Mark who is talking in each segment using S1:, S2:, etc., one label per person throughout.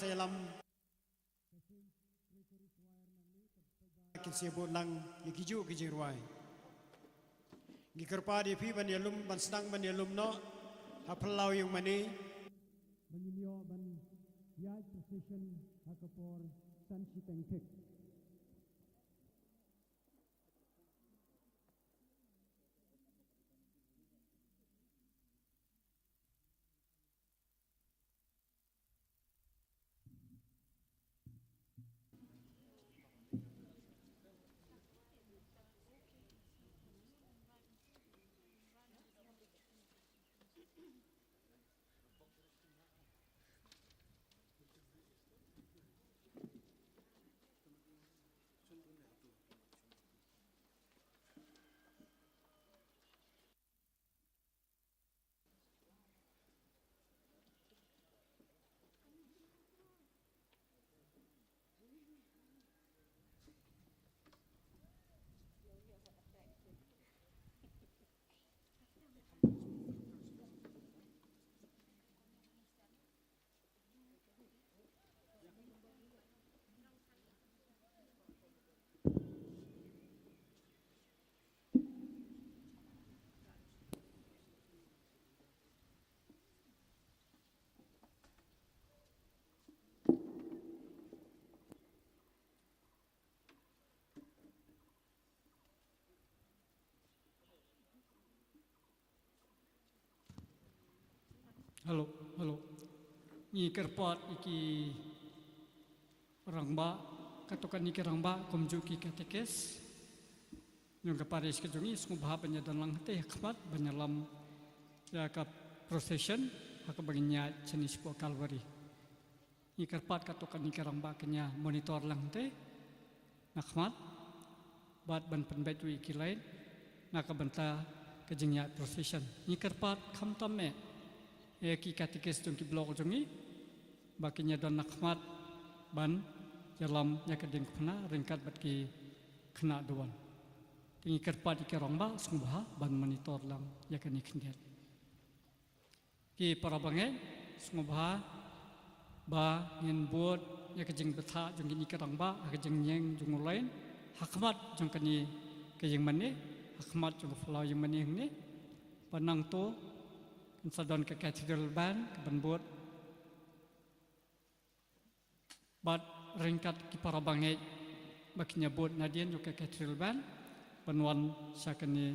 S1: saya lam kisibut lang ikiju kijirwai gikerpa di pi ban yalum ban sedang ban yalum no hapelau yung mani
S2: Menyinyo ban yai procession hakapor san si tengtek.
S3: Halo, ni kerpat iki rangba, katokan iki rangba komjuki katekes, yung kaparis kejungi sumubha banyadan lang teh kapat banyalam ya ka procession haka baginya jenis po Calvary. Ni kerpat katokan iki rangba kenya monitor lang teh nakmat bat ban penbaitu iki lain nakabanta kejengnya procession. Ni kerpat kamtame ki katikes jong ki blog jongi bakinya don nakmat ban dalam Lynti Diengphna ringkat bat ki kena doan tingi kerpa di kerongba sungba ban monitor lang yakani kendiat ki parabange sungba ba ngin buat yakajing betha jong ki kerongba akajing nyeng jong lain hakmat jong kani kajing mane hakmat jong flow yang mane ni panang to Sadon ke Cathedral Ban ke benbut bat ringkat ki para bangai bakinya bot nadian jo ke Cathedral Ban penwan sakani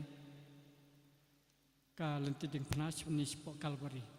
S3: ka Lynti Diengphna sini spok Calvary.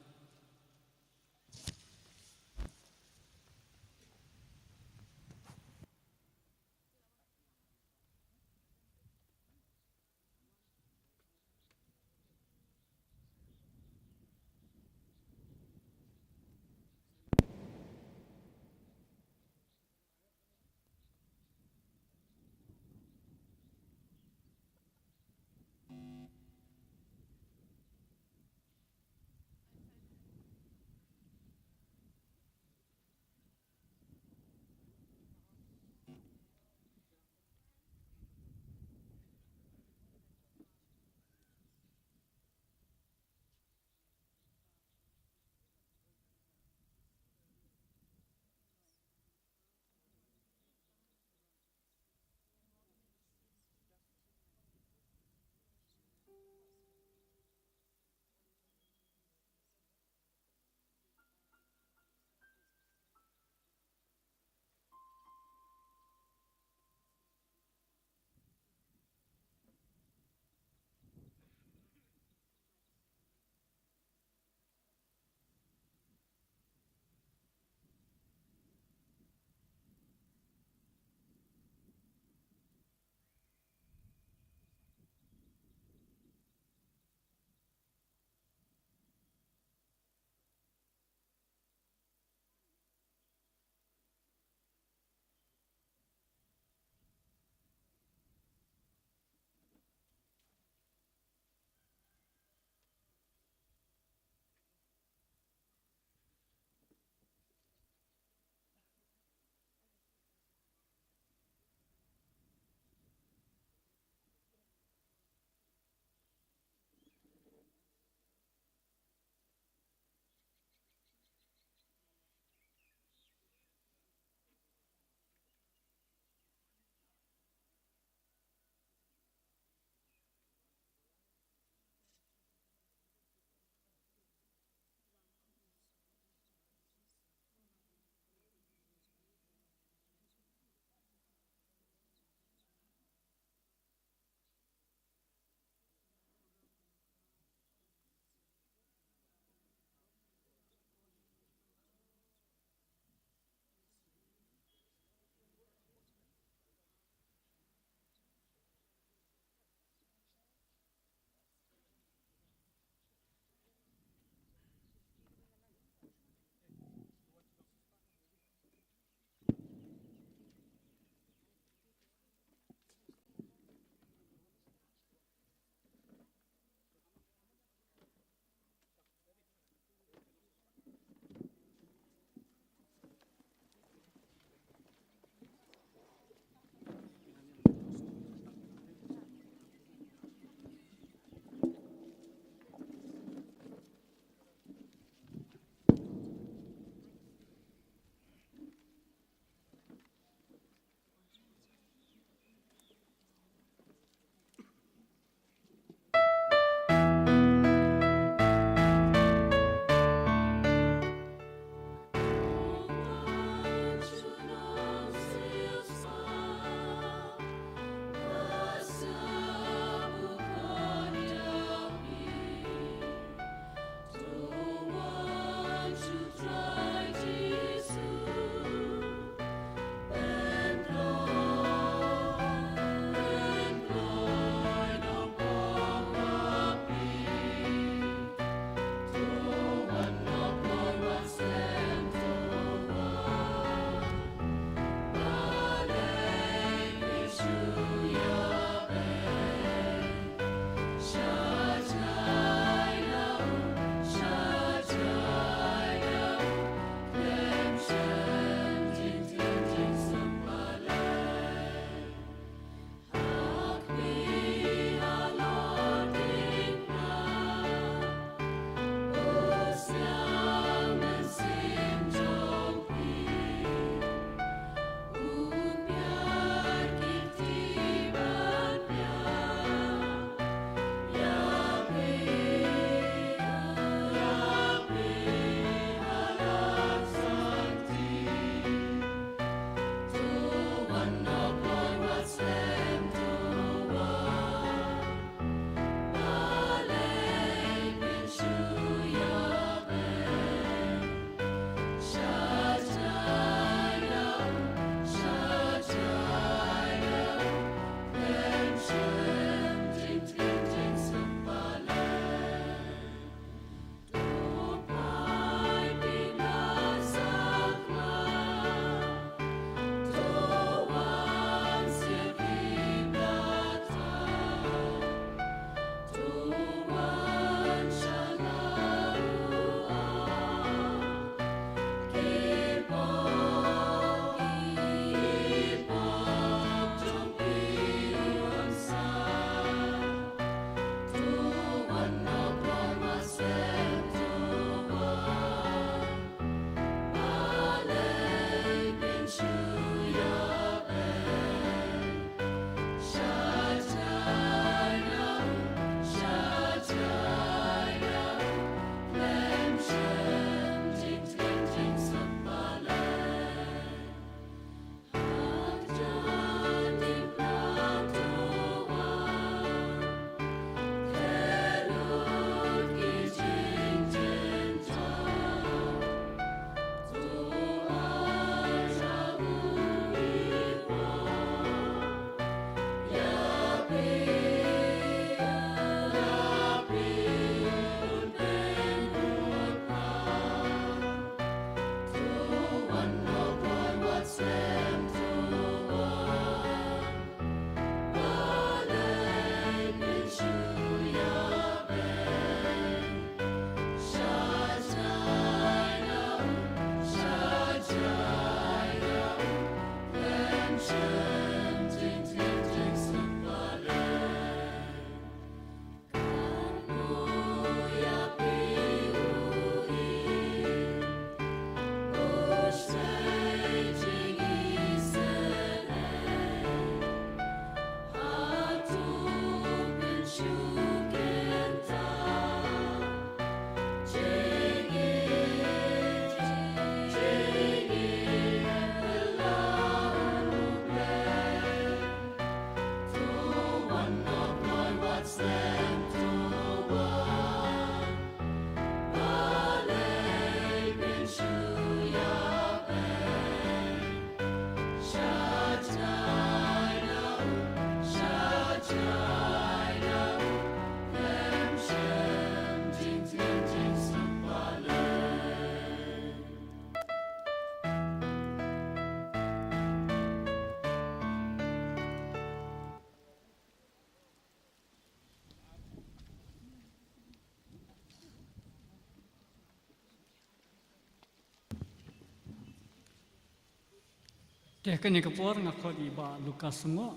S3: Dia kini kapor ngakot iba Lukas semua.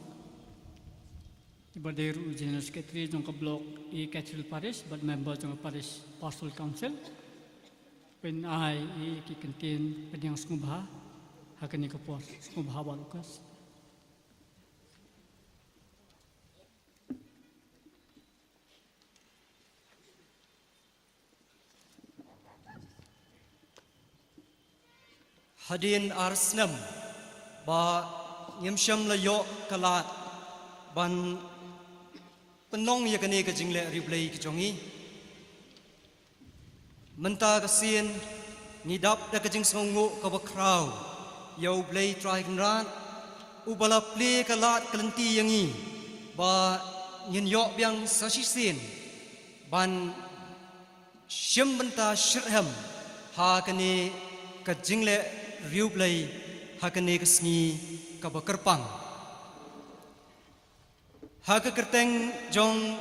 S3: Iba deru General Secretary jong ke blok I Cathedral Parish, but member jong Parish Pastoral Council. Pen ai I ki kentin pediang sengubah, hakini kapor sengubah ba Lukas.
S4: Hadin arsnam ba nyamsham layo kalat ban penong ya kene ka jingle replay ki jongi menta kasin ngidap da ka jing songu ka bakraw yo play try kan ubala play kalat kalenti yangi ba nyin yo biang sasisin ban syam benta shirham ha kene ka jingle replay hakane kesni kabakerpang haka kerteng jong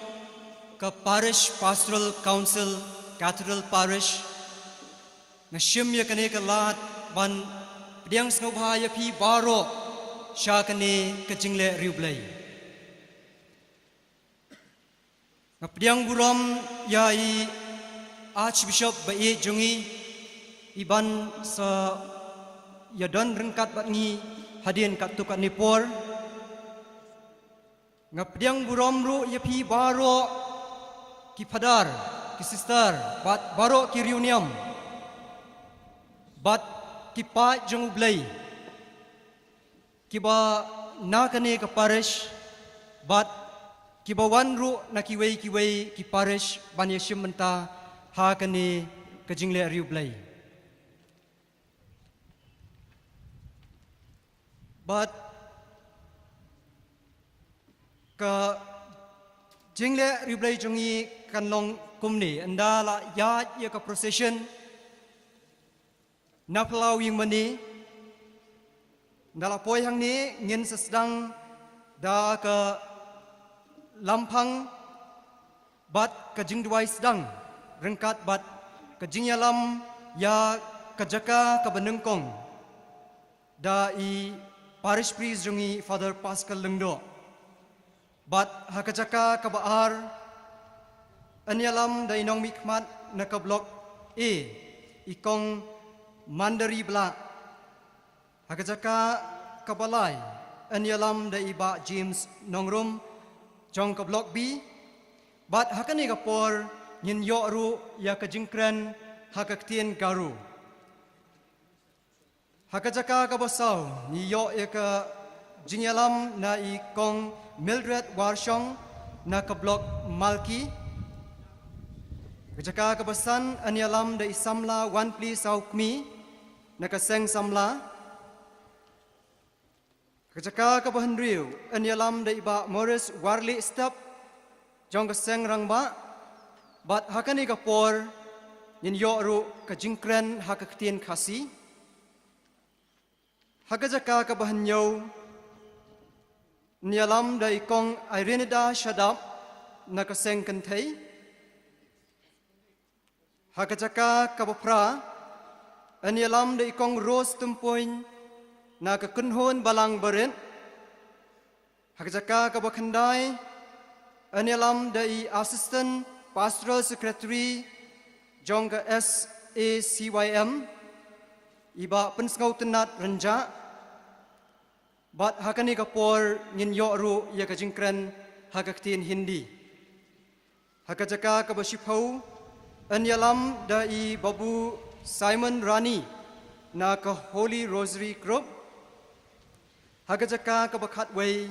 S4: ka parish pastoral council cathedral parish na shim ya kane kalat ban pediang snobha ya phi baro sha kane kajingle replay na pediang buram ya I archbishop bae jongi iban sa ya don rengkat bat ngi hadin kat tukat nipor ngap diang burom ru ya pi baro ki padar ki sister bat baro ki reunion bat ki pa jong blai ki ba na kane ka parish bat ki ba wan ru na ki wei ki parish ban yeshim menta ha kane ka jingle riu blai but ka jingle replay jongi kanlong kumni andala ya ka procession na plowing mani ndala poi hang ni ngin sedang da ka lampang bat ka jingduai sedang rengkat bat ka jingyalam ya ka jaka ka benengkong da I parish priest jungi Father Pascal Lengdo bat hakajaka kabaar anyalam da inong mikmat na ka blok A ikong mandari bla hakajaka kabalay anyalam da iba James nongrum jong ka blok B bat hakani kapor nyin yoru ya kajingkran hakaktien garu hakajaka kabasaw ni yo ka jinyalam na ikong Mildred Warshong na ka blok Malki hakajaka kabasan anyalam da isamla one please saukmi na ka seng samla hakajaka kabahandriu anyalam da iba Morris Warli step jong ka seng rangba bat hakani kapor nin yo ru ka jingkran hakaktien khasi hakajaka kabahanyaw nialam da ikong Irenida Shadap na kaseng kantay hakajaka kabapra anialam da ikong Rose Tumpoin na kakunhon balang barin hakajaka kabakhanday anialam da I Assistant Pastoral Secretary jong ka SACYM iba pensengau tenat renja bat hakani kapor ngin yoru ya kajingkran hakaktin Hindi hakajaka kabashipau anyalam da I babu Simon Rani na ka Holy Rosary Group hakajaka kabakhatway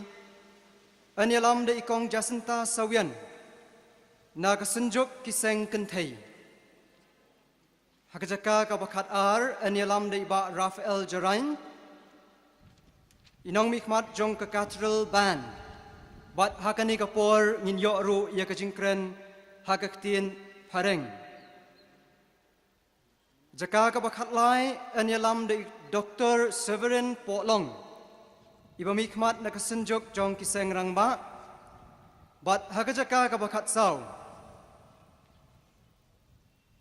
S4: anyalam da ikong Jacinta Sawian na ka senjuk kiseng kentai hakajaka kabakat ar anyalam da iba Rafael Jarain inong mikmat jong ka cathedral band bat hakani kapor ngin yoru ya kajingkran hakaktin pareng jaka kabakat lai anyalam da Dr. Severin Potlong iba mikmat na kasenjuk jong kiseng rangba bat hakajaka kabakat saw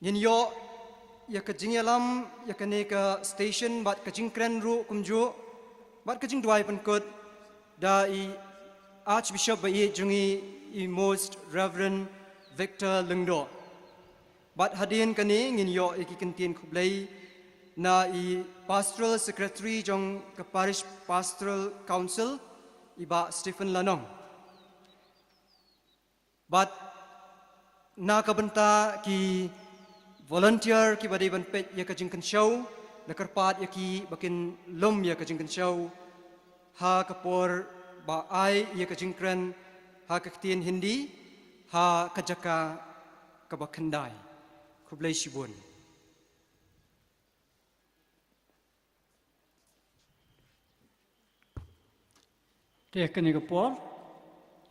S4: ngin yo ya kajingyalam ya kane ka station bat kajingkran ru kumju Bat kajing duai pankut da I Archbishop bai jungi I Most Reverend Victor Lungdo. Bat hadin kani ngin yo iki kentien kublai na I Pastoral Secretary jong ke Parish Pastoral Council iba Stephen Lanong. Bat na kabenta ki volunteer ki badai ban pet ya kajing kan show na karpat ya ki bakin lom ya kajing kan show ha kapor ba ai ya kajing kren ha kaktian hindi ha kajaka kabakandai kublai shibun.
S3: Dia kini kapor,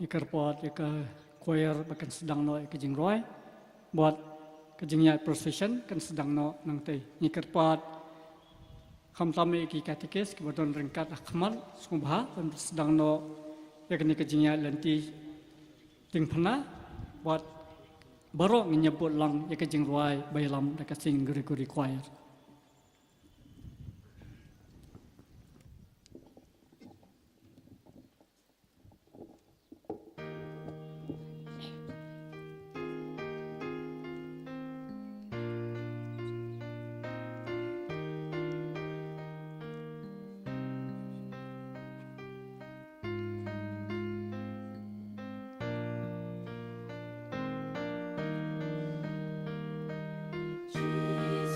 S3: ikarpot ika choir bahkan sedang no kejing roy, buat kejingnya procession kan sedang no nang tei. Ikarpot khamtame iki katekes kemudian ringkat akmal sungguh dan sedang no yakni kejingnya Lynti Diengphna buat baru menyebut lang ya kejing roy bayalam dekat sing guri-guri choir.
S5: Jesus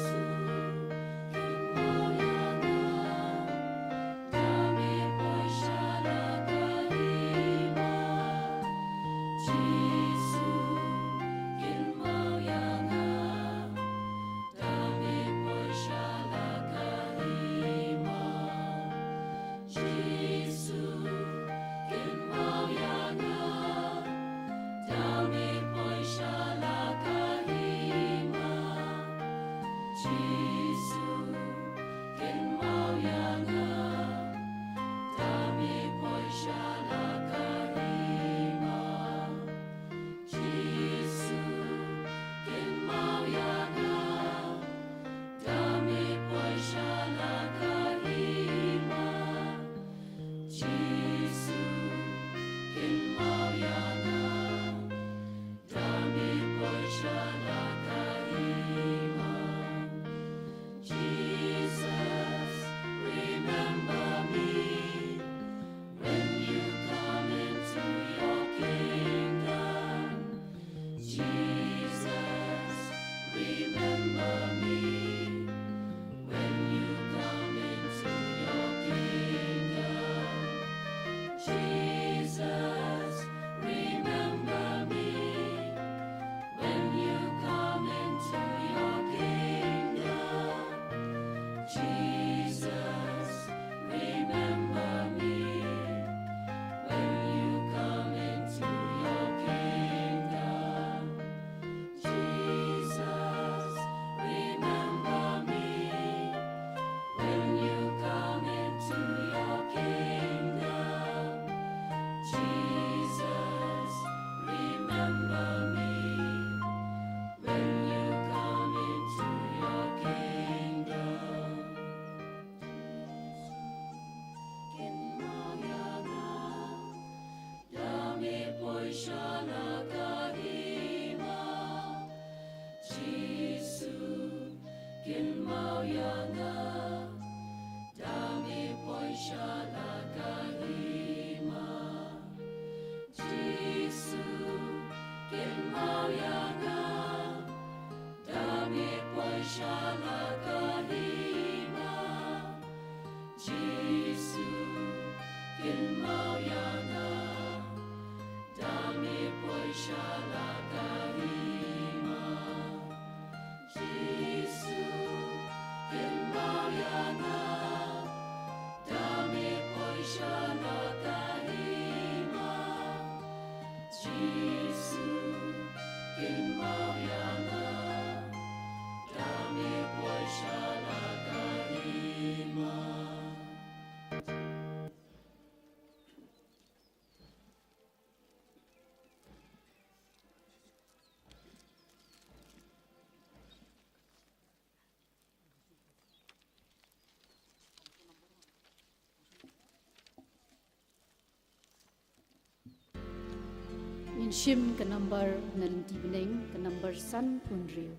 S5: shim ke number na Lynti beneng ke number san punriu.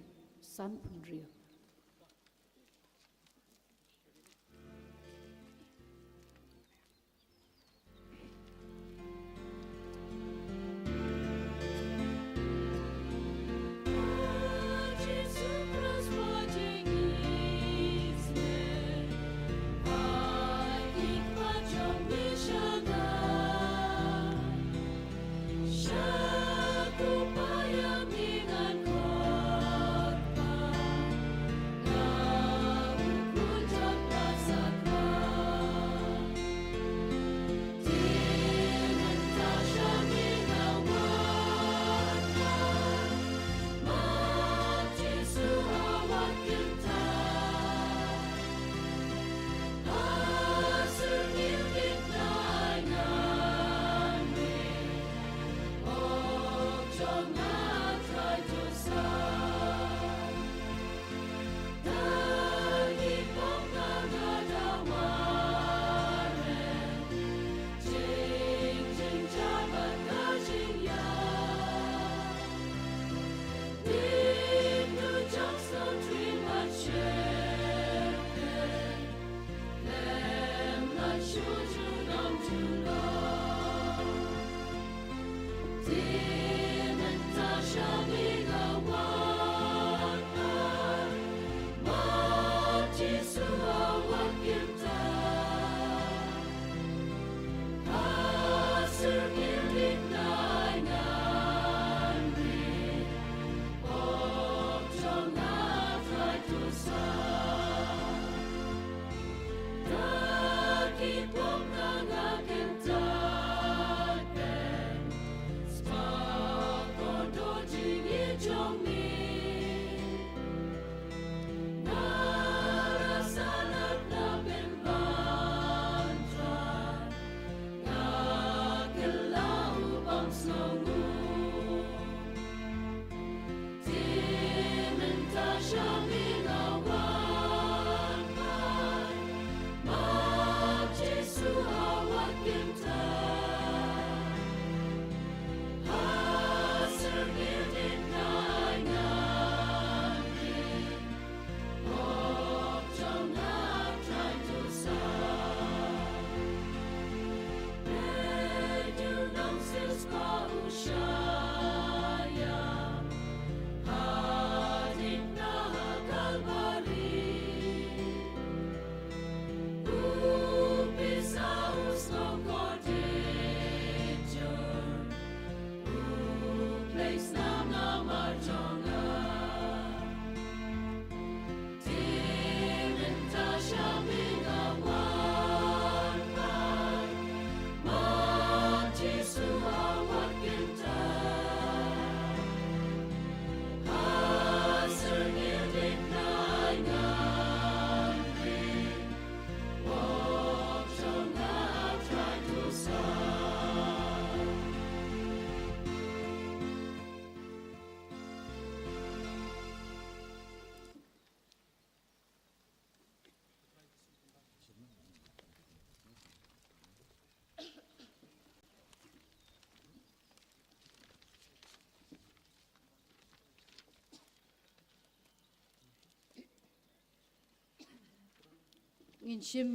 S5: Ngin shim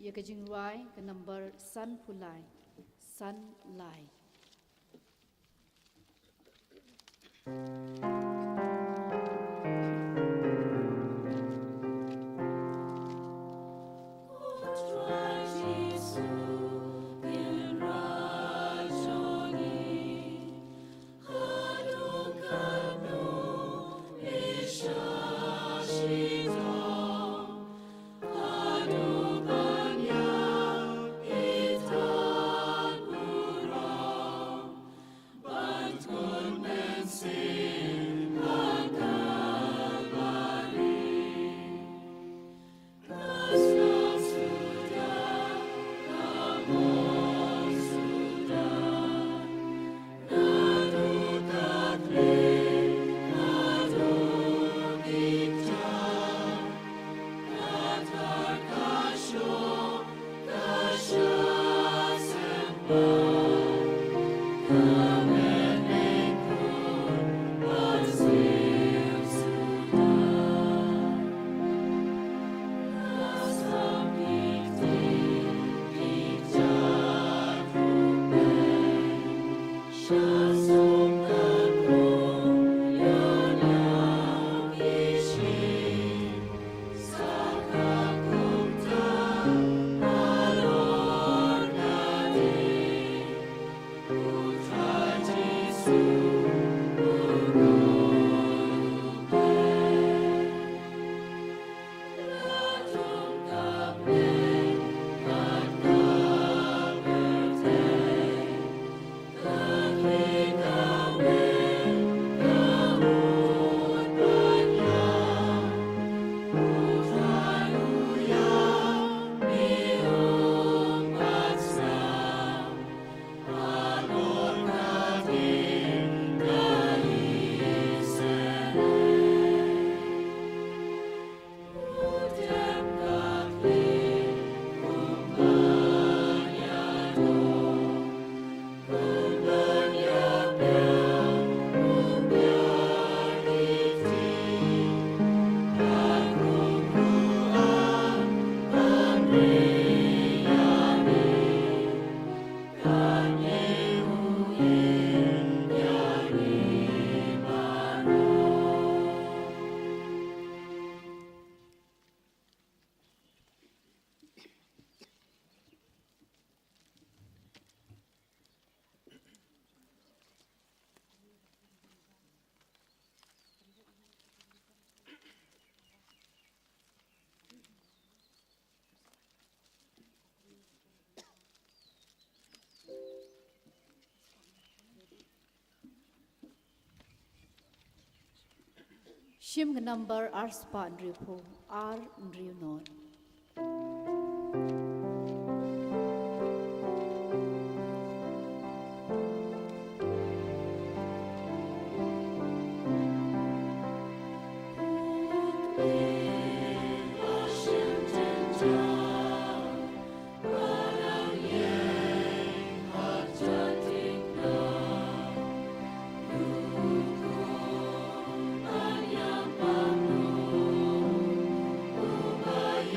S5: ye ke jingwai ke number san pulai san lai.
S6: Amen.
S5: Shim ke number R spa Andrew Po, R Andrew Not.
S6: Bye.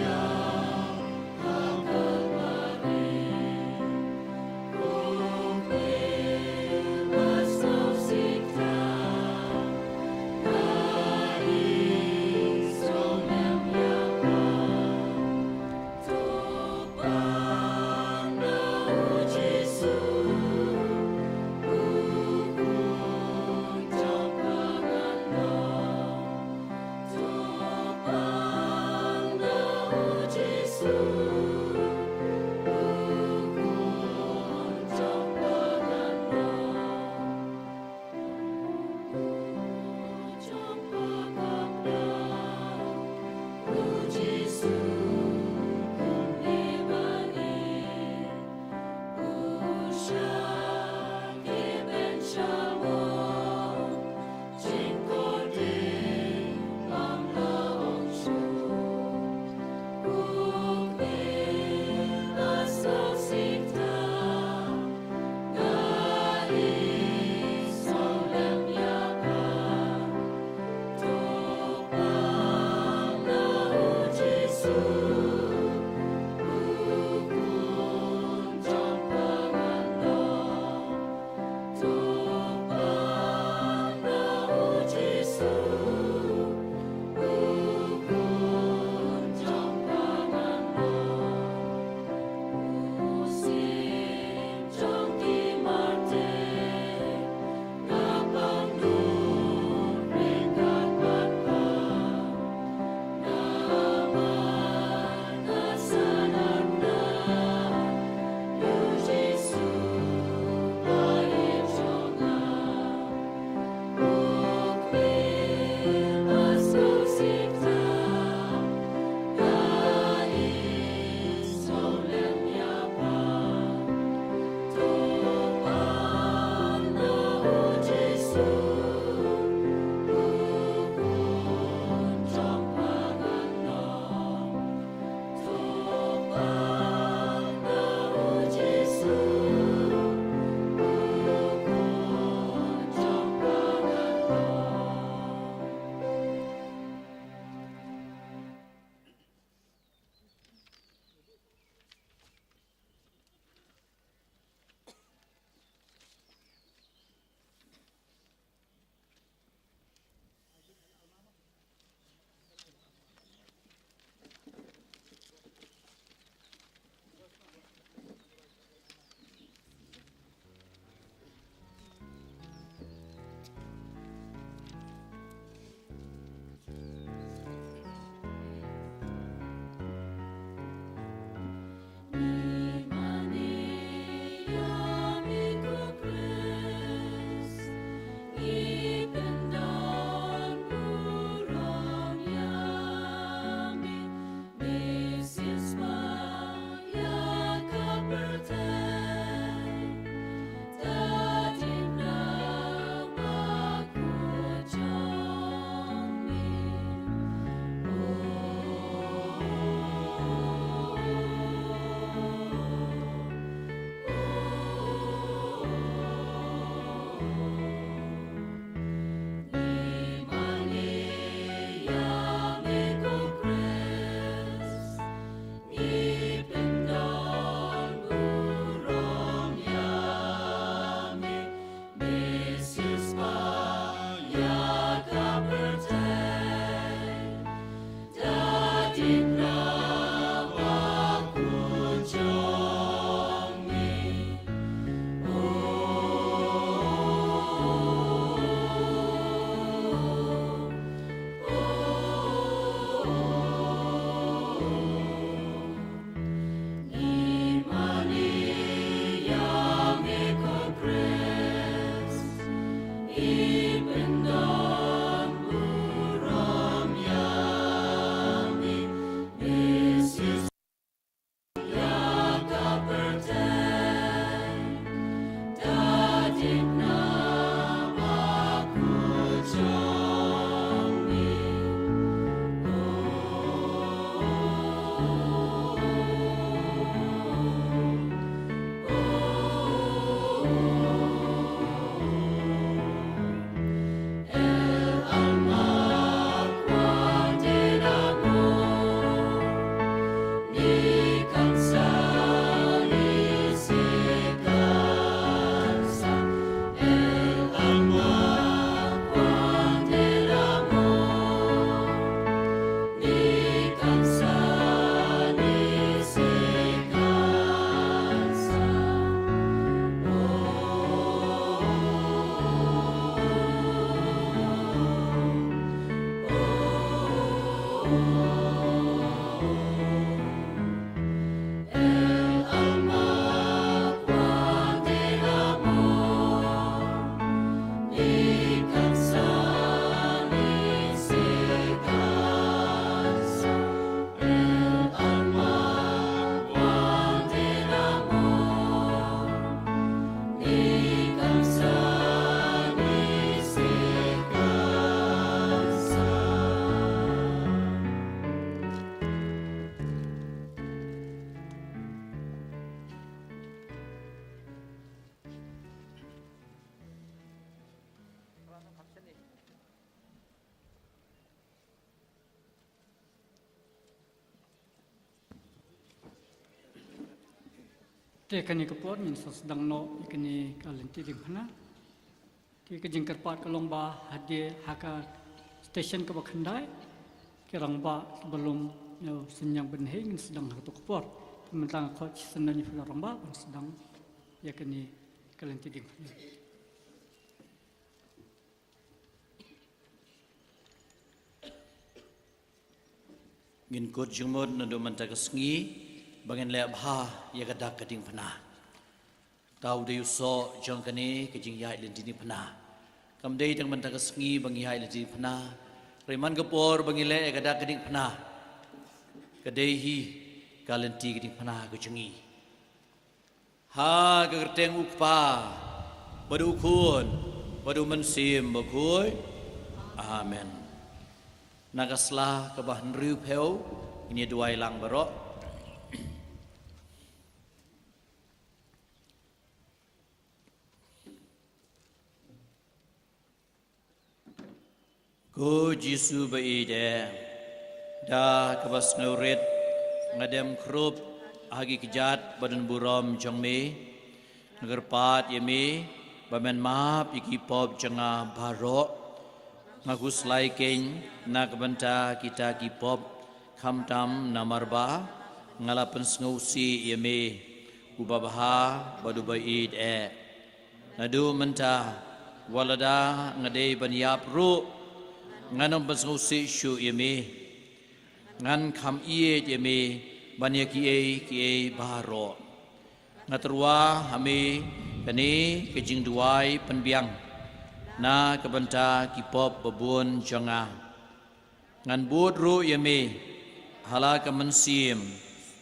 S3: Tekani kapor min sedang no ikani Lynti Diengphna. Ki kejing kerpat kalongba hadir haka stesen ke bakhandai kirangba sebelum yo senyang benhing sedang hatu kapor. Pementang kot senani filoramba sedang yakani Lynti Diengphna.
S6: Ngin kot jumod na do mantagasngi bangen le bha ya gadak kading phna tau de yuso jong kani kejing yai Lynti Diengphna kam dei tang mantagasngi bangi yai Lynti Diengphna reman gapor bangi le gadak kading phna kadei hi ka Lynti Diengphna kejungi ha gerteng ukpa badu kun badu mensim bakoi amen nagaslah kebahan riu peu ini dua ilang barok Ko Jisu bai de da kebas ngurit ngadem krup hagi kejat badan burom jongme ngerpat yemi bamen maap iki pop janga barok ngagus lai keng na kebanta kita ki pop kham tam namarba ngalapen sngusi yemi ubabha badu bai de nadu menta walada ngade banyap ru nganam basngusi shu yemi ngan kham iye yemi banya ki baro ngatrua hami kani kejing duai penbiang na kebanta kipop babun janga ngan bud ru yemi hala kemensim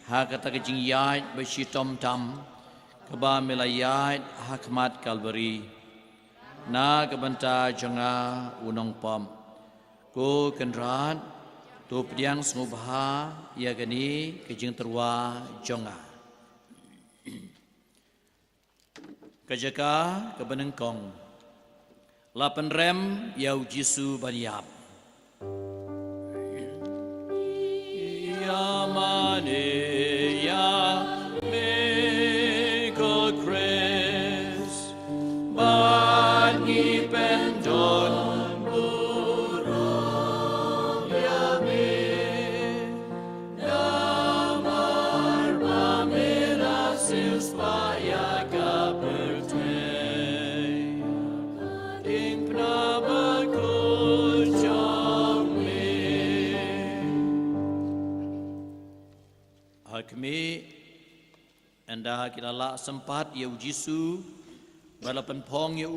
S6: ha kata kejing yai besitom tam keba melayat hakmat kalbari na kebanta janga unong pom ko kenrat tu pediang sngubha ya gani kejing terwa jonga kejaka kebenengkong lapan rem yau Jisu baniap ya mane ya me ko kres bani pendon kami anda kita la sempat ya Jisu balapan pong ya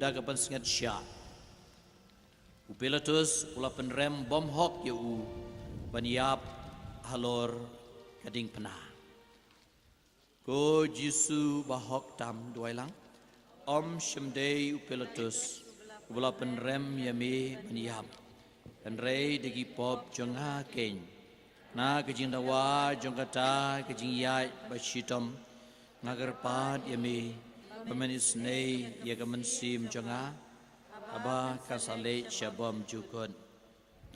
S6: dagapan sengat sya upelatus ulapan rem bom hok ya baniap halor kading phna ko Jisu bahok tam duailang om shemdei upelatus ulapan rem ya me baniap dan rei degi pop jonga keng na kejing dawa jong kata kejing yai basitom ngagar pad yami pemanis nei ya kemensim jonga aba kasale syabam jukon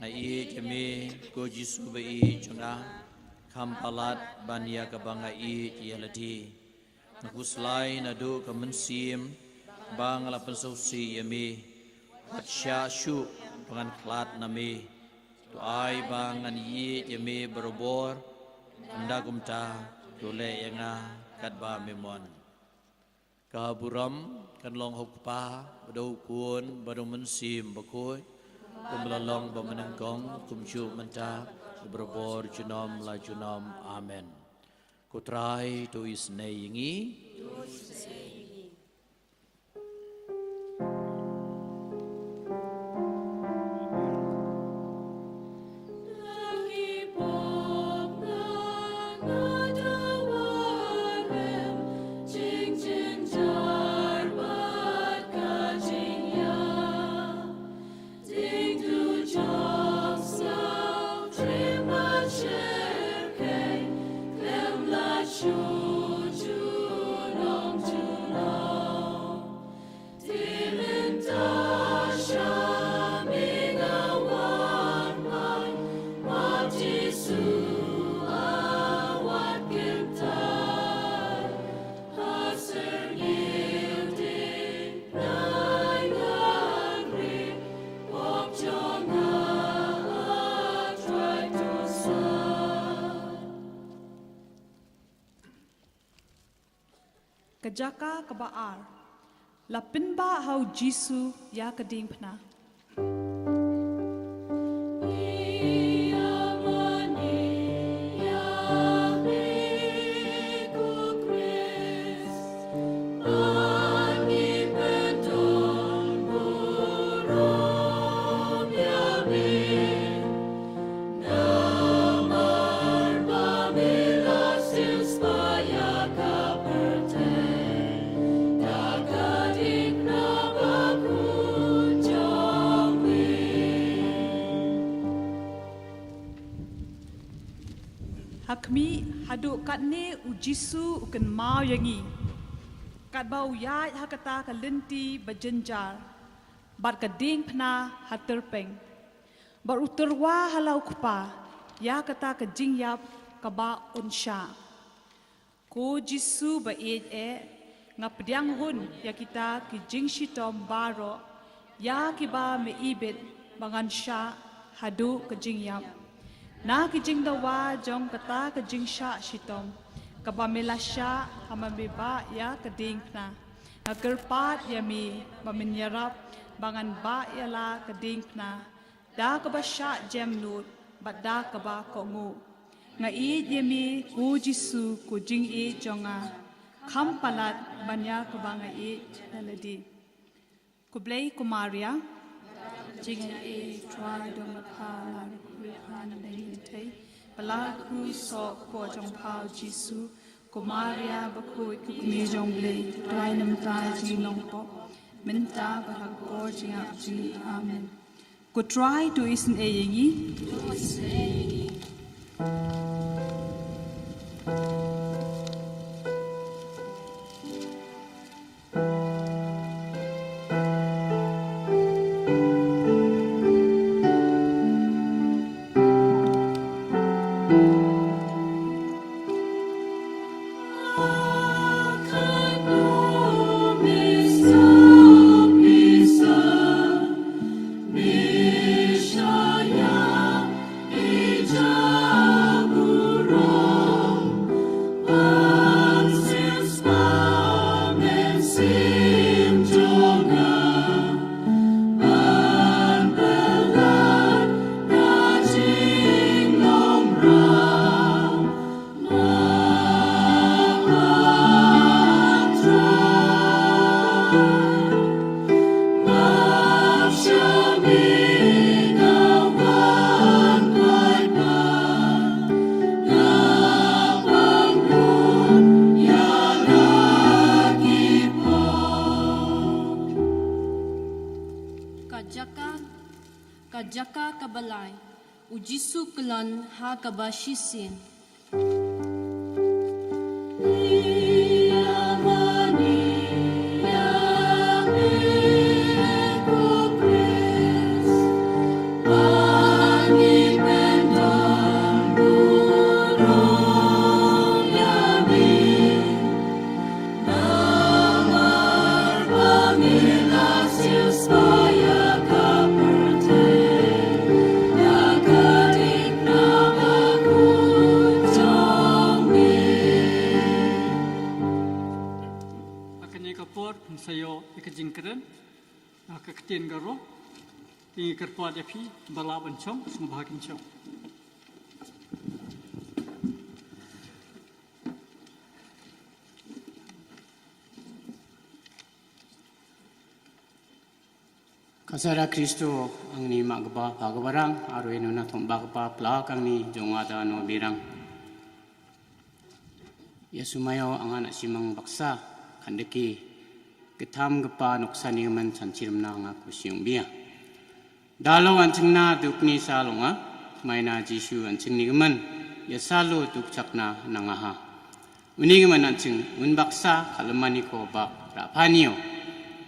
S6: na i yami ko Jisu bai jonga kampalat bania kabanga i yalati nakuslai nadu kemensim bang lapan sausi yami patsya syu pengan klat nami tuai bangan yi yemi berobor anda kumta dole yanga kadba memon kaburam kan long hokpa badau kun badau mensim bakoi kumlalong bamenengkong kumju menta berobor junom la junom amen kutrai tu isne yingi
S7: Chu chu long chu kejaka kebaar, lapin ba hau Jisu ya Diengphna. Hakmi haduk kat ni ujisu uken mau yangi. Kat bau yai hakata ka Lynti berjenjar. Bat ka Diengphna haterpeng. Bat uterwa halau kupa. Ya kata ka jingyap ka ba unsha. Ko Jisu ba ngapdiang hun ya kita ki jingshitom baro. Ya kiba me ibit bangan sha hadu ka jingyap. Na kijing dawa jong kata kijing sya shitom kabamela sya hamabeba ya Diengphna na kerpat yami baminyarap bangan ba yala Diengphna da kabasya jemnut badda kaba kongu nga i yami ku Jisu ku jing i jonga kampalat banya kabanga i naladi kublay kumaria jing i try dong pa Pelaku sok po jong pao Jisu, kumaria bakui kukmi jong blay, dry nam ta jing long po, minta bahag po jing ap jing amen. Ku try to isen e yengi.
S8: Kajaka kabalay, ujisu kelan ha kabashisin.
S3: Sayo ikajingkeren kaketian garo tinggi kerpuat api balaban chong sembahakin chong
S9: Kasara Kristo ang ni magba pagabarang aruin na tong bagpa plak ang ni jongada no birang Yesumayo ang anak simang baksa kandeki Kitam gepa noksani man sancirim na nga kusyong biya. Dalaw ancing na dukni salonga, may na Jisu ancing ni gaman, ya salo dukcak na nangaha. Uni gaman ancing unbaksa kalamani ko ba rapaniyo,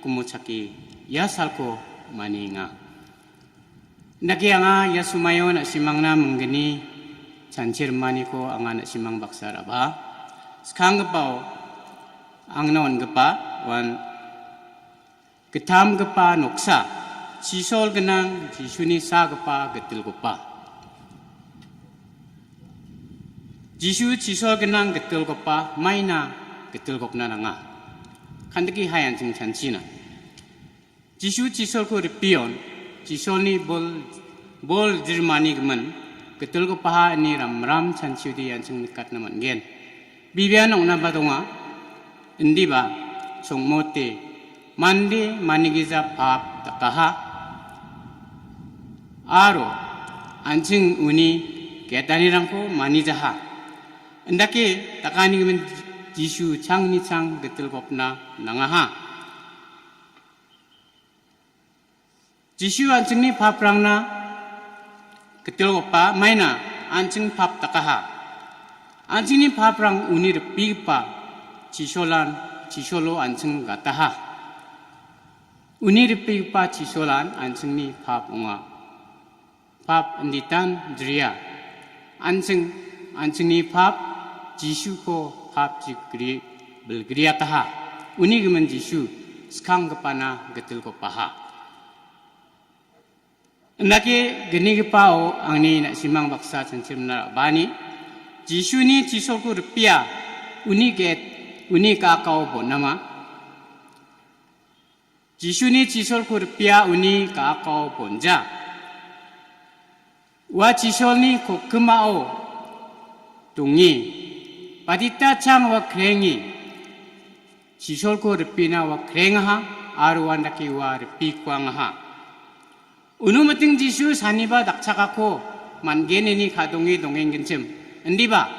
S9: kumutsaki ya salko mani nga. Nakiya nga ya sumayo na simang na menggeni, sancirim mani ko ang anak simang baksa raba. Sekang gepaw, ang naon gepa, wan Ketam gepa noksa, sisol genang, Jisuni sa gepa getil gepa. Jisu sisol genang getil gepa, maina getil gopna nanga. kandaki hayan sing chanchina jisu chisol ko ripion chisol ni bol jirmani gman ketul ko paha ni ram chanchiudi yan sing nikat naman gen bibian ong nabadonga indi ba songmote mandi manigiza pap takaha aro anjing uni ketanirangko manijaha endake takani gman jisu changni chang getul kopna nangaha jisu anjingni paprangna getul kopa maina anjing pap takaha anjingni paprang uni repipa jisolo anjing gataha uni repipa jisolan anjingni pap unga pap enditan jria anjingni pap jisu ko pap jikri belgria taha uni gemen jisu skang kepana getul ko paha endake geni kepao angni nak simang baksa chanchimna bani jisu ni jisol ko rupia uni kakao bo nama jisu ni jisol ko rupia uni kakao bonja wa jisol ni ko kemao tungi Padita chang wa krengi sisol ko repina wa krengaha aruan daki wa repi kuangaha unumating jisu saniba dakchakako mangeneni kadongi dongenggencem endiba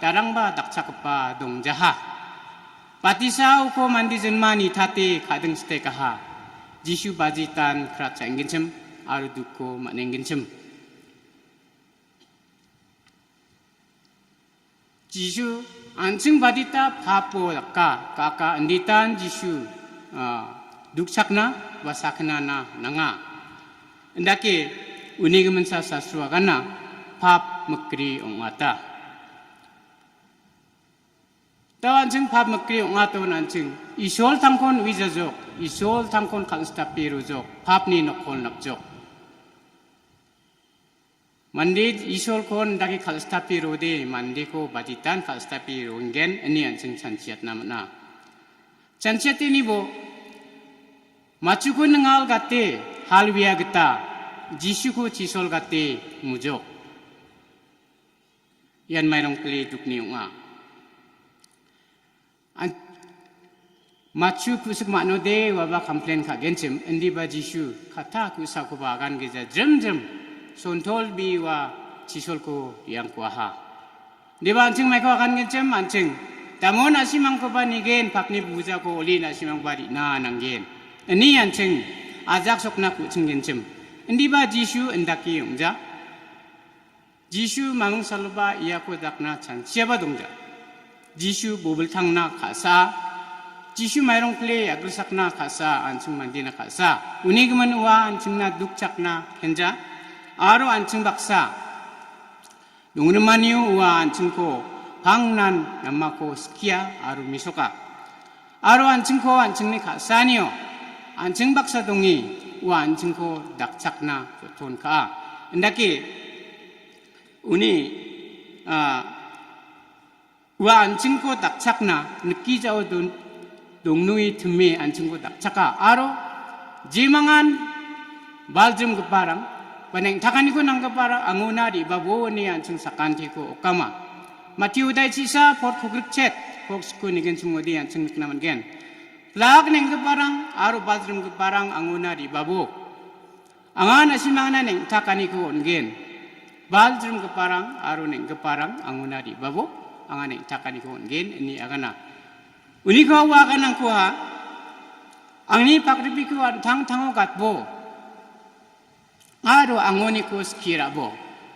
S9: tarangba dakchakpa dongjaha patisa uko mandi jenmani tate kadeng stekaha jisu bajitan kratcha enggencem aruduko manenggencem jisu anjing badita papo dakka kaka enditan jisu duksakna wasakna na nanga endake unigemen sa sasruagana pap mekri ongata ta anjing pap mekri ongato anjing isol tangkon wijajok isol tangkon kalstapirujok pap ni nokol nakjok Mandi isol kon daki kalstapi rode mandi ko baditan kalstapi rongen ini anjing chanchiat namana. Chanchiat ini bo macu ko nengal gate halwia geta jisu ko cisol gate mujok. Yan mayrong kli dukni unga. Macu kusuk makno de waba komplain ka gencem endi ba jisu kata kusa ko bagan geja jem Sontol biwa cisol ko yang kuaha. Di ba anjing may kawakan ngecem anjing. Tamo na simang ko ba nigen papni buja ko uli na simang bari na nanggen. Ini anjing ajak sok na kucing ngecem. Hindi ba jisu endaki yongja? Jisu mangung salba iya ko dakna chan siapa dongja. Jisu bobel tang na kasa. Jisu mayrong kle agrusak na kasa anjing mandi na kasa. Uni gemen uwa anjing na dukcak na henja. Aro anjing baksa nungnu maniu wa anjing ko hangnan namako skia aro misoka aro anjing ko anjing ni kasanio anjing baksa dongi wa anjing ko dakchakna ton ka endaki uni wa anjing ko dakchakna 느끼 jao dongnui thme anjing ko dakchaka aro jimangan baljum keparang Paneng takani ko nang kapara anguna di babo ni anjing sakanti ko okama. Matiu dai cisa pot ko grichet fox ko ni gen sumodi anjing naman gen. Lag neng kaparang aro bathroom kaparang anguna di babo. Angana simangna neng takani ko gen. Bathroom kaparang aro neng kaparang anguna di babo. Angana neng takani ko gen ini agana. Uni ko wa kanang kuha. Angni pakripi ko tang gatbo. Aro angoni ko skira bo.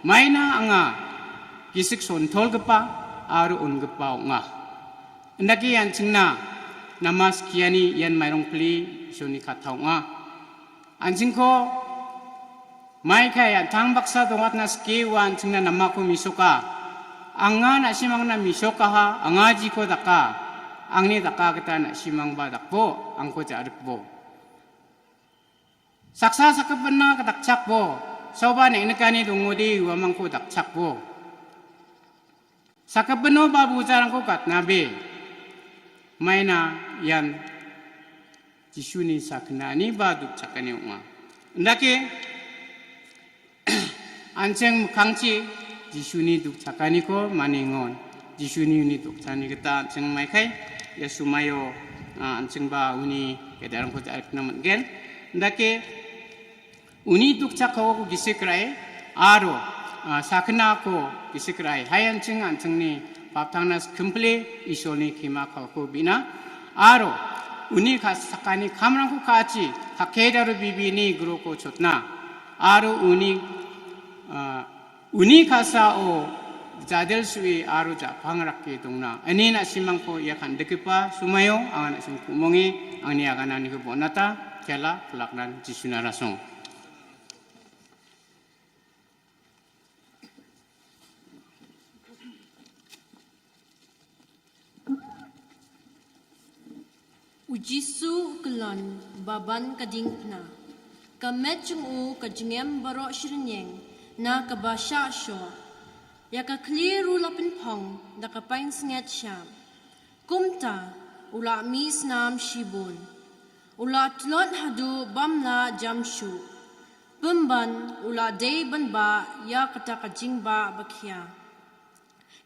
S9: Maina anga gisik sontol gepa aro un gepa nga. Endaki yan cingna namas kiani yan mayrong pli soni katau nga. Anjing ko mai kaya tang baksa dongat na ski wan cingna namako misoka. Anga na simang na misoka ha angaji ko daka. Angni daka kita na simang badak bo angko jarip bo. Saksa sakapena katakchak bo. Soba nek nekani dungudi wamang ko dakchak bo. Sakapeno babu jarang ko kat nabe. Maina yan Jisuni sakna ni ba duk cakani unga. Ndake anceng kangci Jisuni duk cakani ko maningon. Jisuni uni duk cani kita anceng mai kai ya sumayo anceng ba uni kedarang kota air namat gen. Ndake uni duk cakau ko gisikrai aro sakna ko gisikrai. Hai anceng ni paptangnas komple isoni kima ko bina aro uni sakani kamrangku kaci hakedaru bibini gruko chotna aro uni kasa o jadel sui aro ja pangrakki dongna ani na simangko yakan dekepa sumayo angana sim kumongi angni agana ni bonata kela pelaknan jisuna rasong.
S8: Ujisu kelon baban Diengphna. Kamet jung kajengem barok shirnyeng na kabasha sho. Ya ka kliru lapin pong da kapain snget sham. Kumta ula mis nam shibun. Ula tlot hadu bamla jamshu. Bumban ula day banba ya kata kajingba bakya.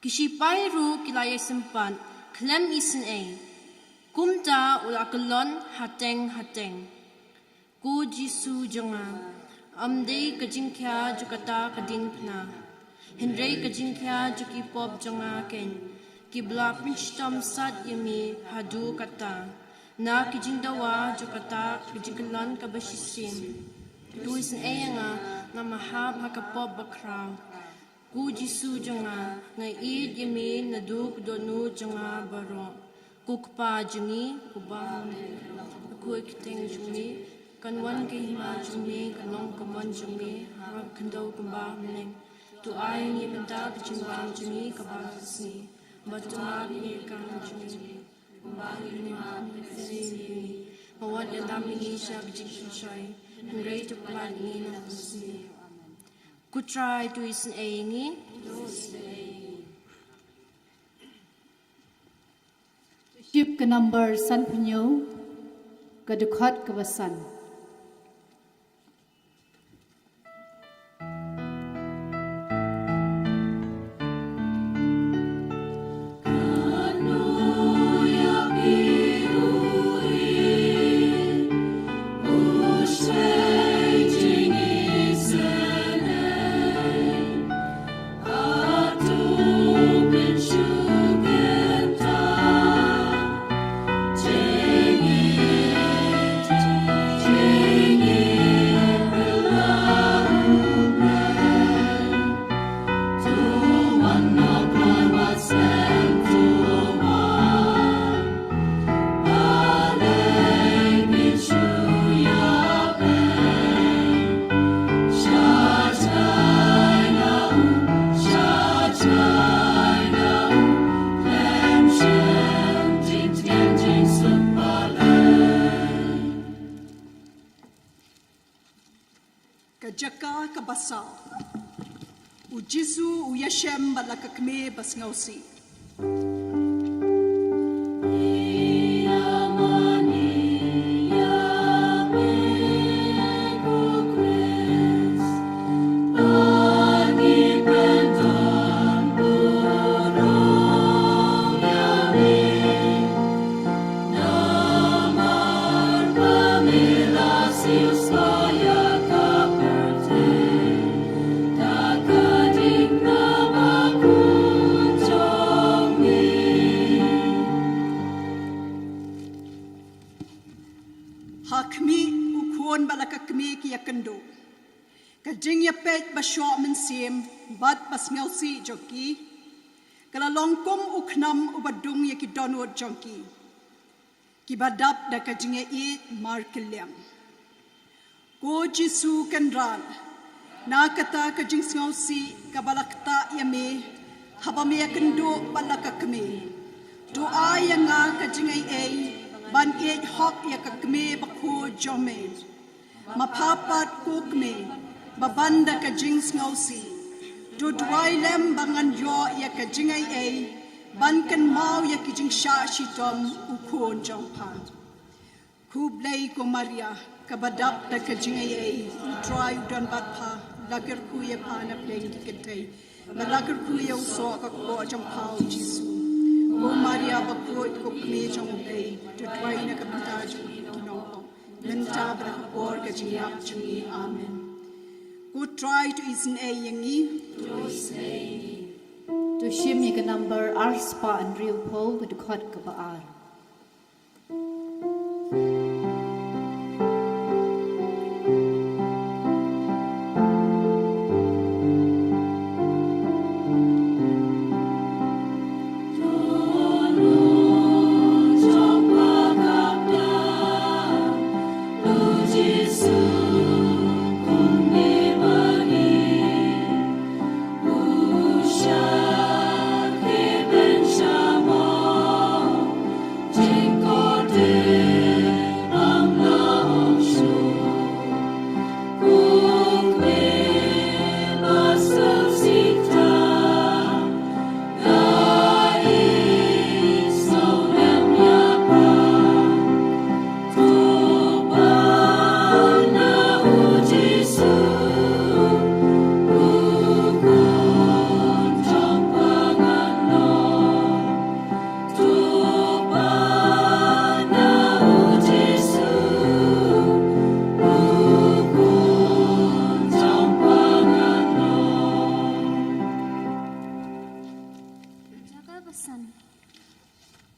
S8: Kishipai ru kilaya sempan klem isen Kumta ula kelon hateng. Ku Jisu jonga. Amdei kajingkya jukata Diengphna. Hendrei kajingkya juki pop jonga ken. Kibla pinchtam sat yami hadu kata. Na kijingdawa jukata kajingkelon kabashisim. Tuisin nga mahab hakapop bakraw. Ku Jisu jonga. Ngaid yami naduk donu jonga barok. Kukpa jungi, kubang, kuikteng jungi, kanwan kahima jungi, kanong kaman jungi, harap kandaw kumba meneng. Tu ay ni benta kecimbang jungi kabasni, batumag ni kang jungi, kumbang ni sini, mawad yang dami siya kecikisay, hangray tu pelan ni nakasni. Kutry tu isin ayingi,
S5: Ship ke number san penyo ke dekat kebasan.
S7: Kajaka kabasal. Ujisu uyashem balakakme basngausi. Hakmi ukon balakakme kiyakendo. Kajing yapet basyo mensim bat basngausi joki. Kalalongkom uknam ubadung yakidonod joki. Kibadap da kajing it markeliam. Ko Jisu kanran. Nakata kajing ngausi kabalakta yame. Habame yakendo balakakme. Doa yang kajing ay ban it hok yakakme bakho jome. Mapapat kukme. Babanda kajing ngausi. Dudwai lem bangan yo yakajing ay ban kan mau yakijing sha shitom ukon jongpan.
S10: Kublai ko Maria, kabadap na kajingay utray udan batpa, lakir kuya pa na pleng kikitay, malakir kuya uso akakbo jang pao Jisu. O Maria bakut ko kmi jang ubay, tutway na kapita jang kinoko, lenta brakabor kajingyak jangi, amen. Ko try to isin ay yangi,
S5: To shim ye ka number arspa and real po ka dukhat ka baar.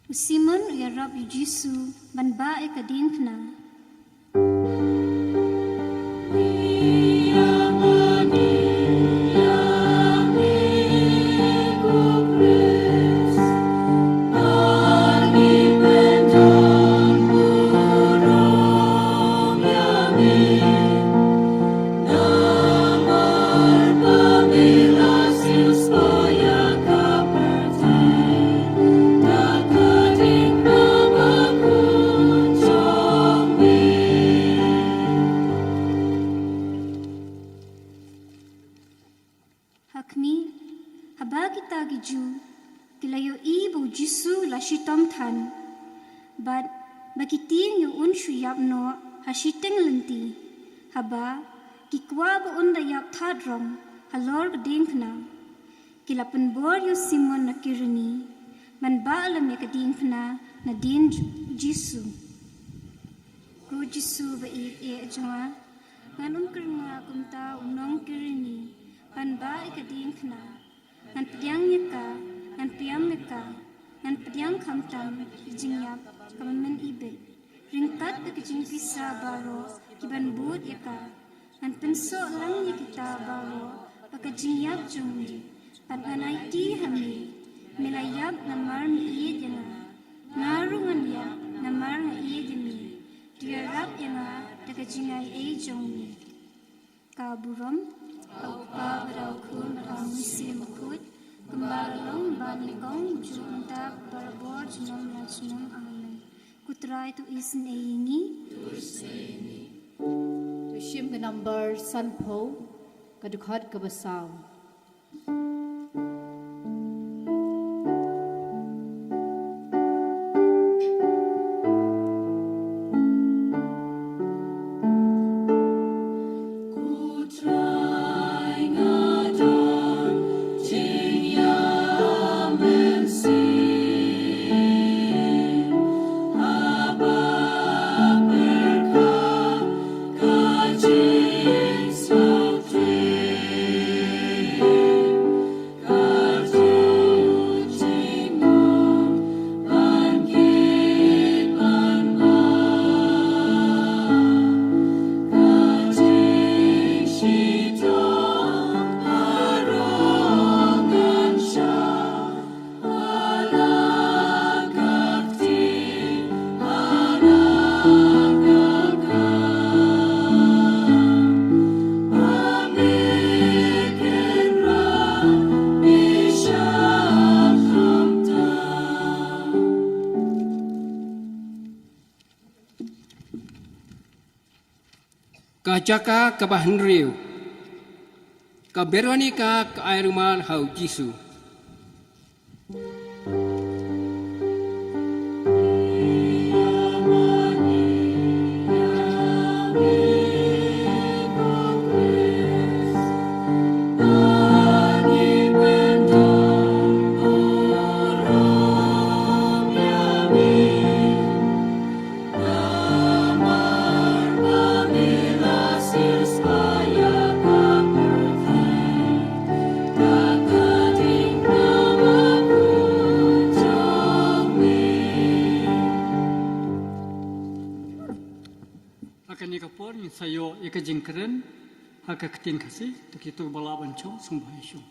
S11: Usimon ya Rab Jisu ban bae ka Diengphna. Hakmi haba kita giju kilayo ibu Jisu la shitam than but bakitin yu un shuyap no hashiteng lenti haba kikwa ba unda yap thadrom halor Diengphna kilapan bor yu Simon na kirani man ba alam ya Diengphna na din Jisu ko Jisu ba jwa nganun kerna kumta unong kirani pan bae ka Diengphna an pediang nika an piam nika an pediang kamtam jingyap kamamen ibet ringkat ke jing pisa baro kiban bud yaka an penso lang ni kita baro pakajingyap jungdi pan anai ti hami melayap namar mi iye jana narungan ya namar nga iye jami diarap yana takajingay ay jungdi kaburam Kaupa berau kun berau misi makut kembalong bani kong junta berbor junam rajunam amen kutrai tu isin eingi
S5: To shim ka number san po ka dukhat ka basaw.
S9: Kajaka kabahan riu, kaberonika ka airumal hau Jisu.
S3: kani kapor ni sayo ika jingkeren haka keting kasih tukitu balaban chong sumbai shong.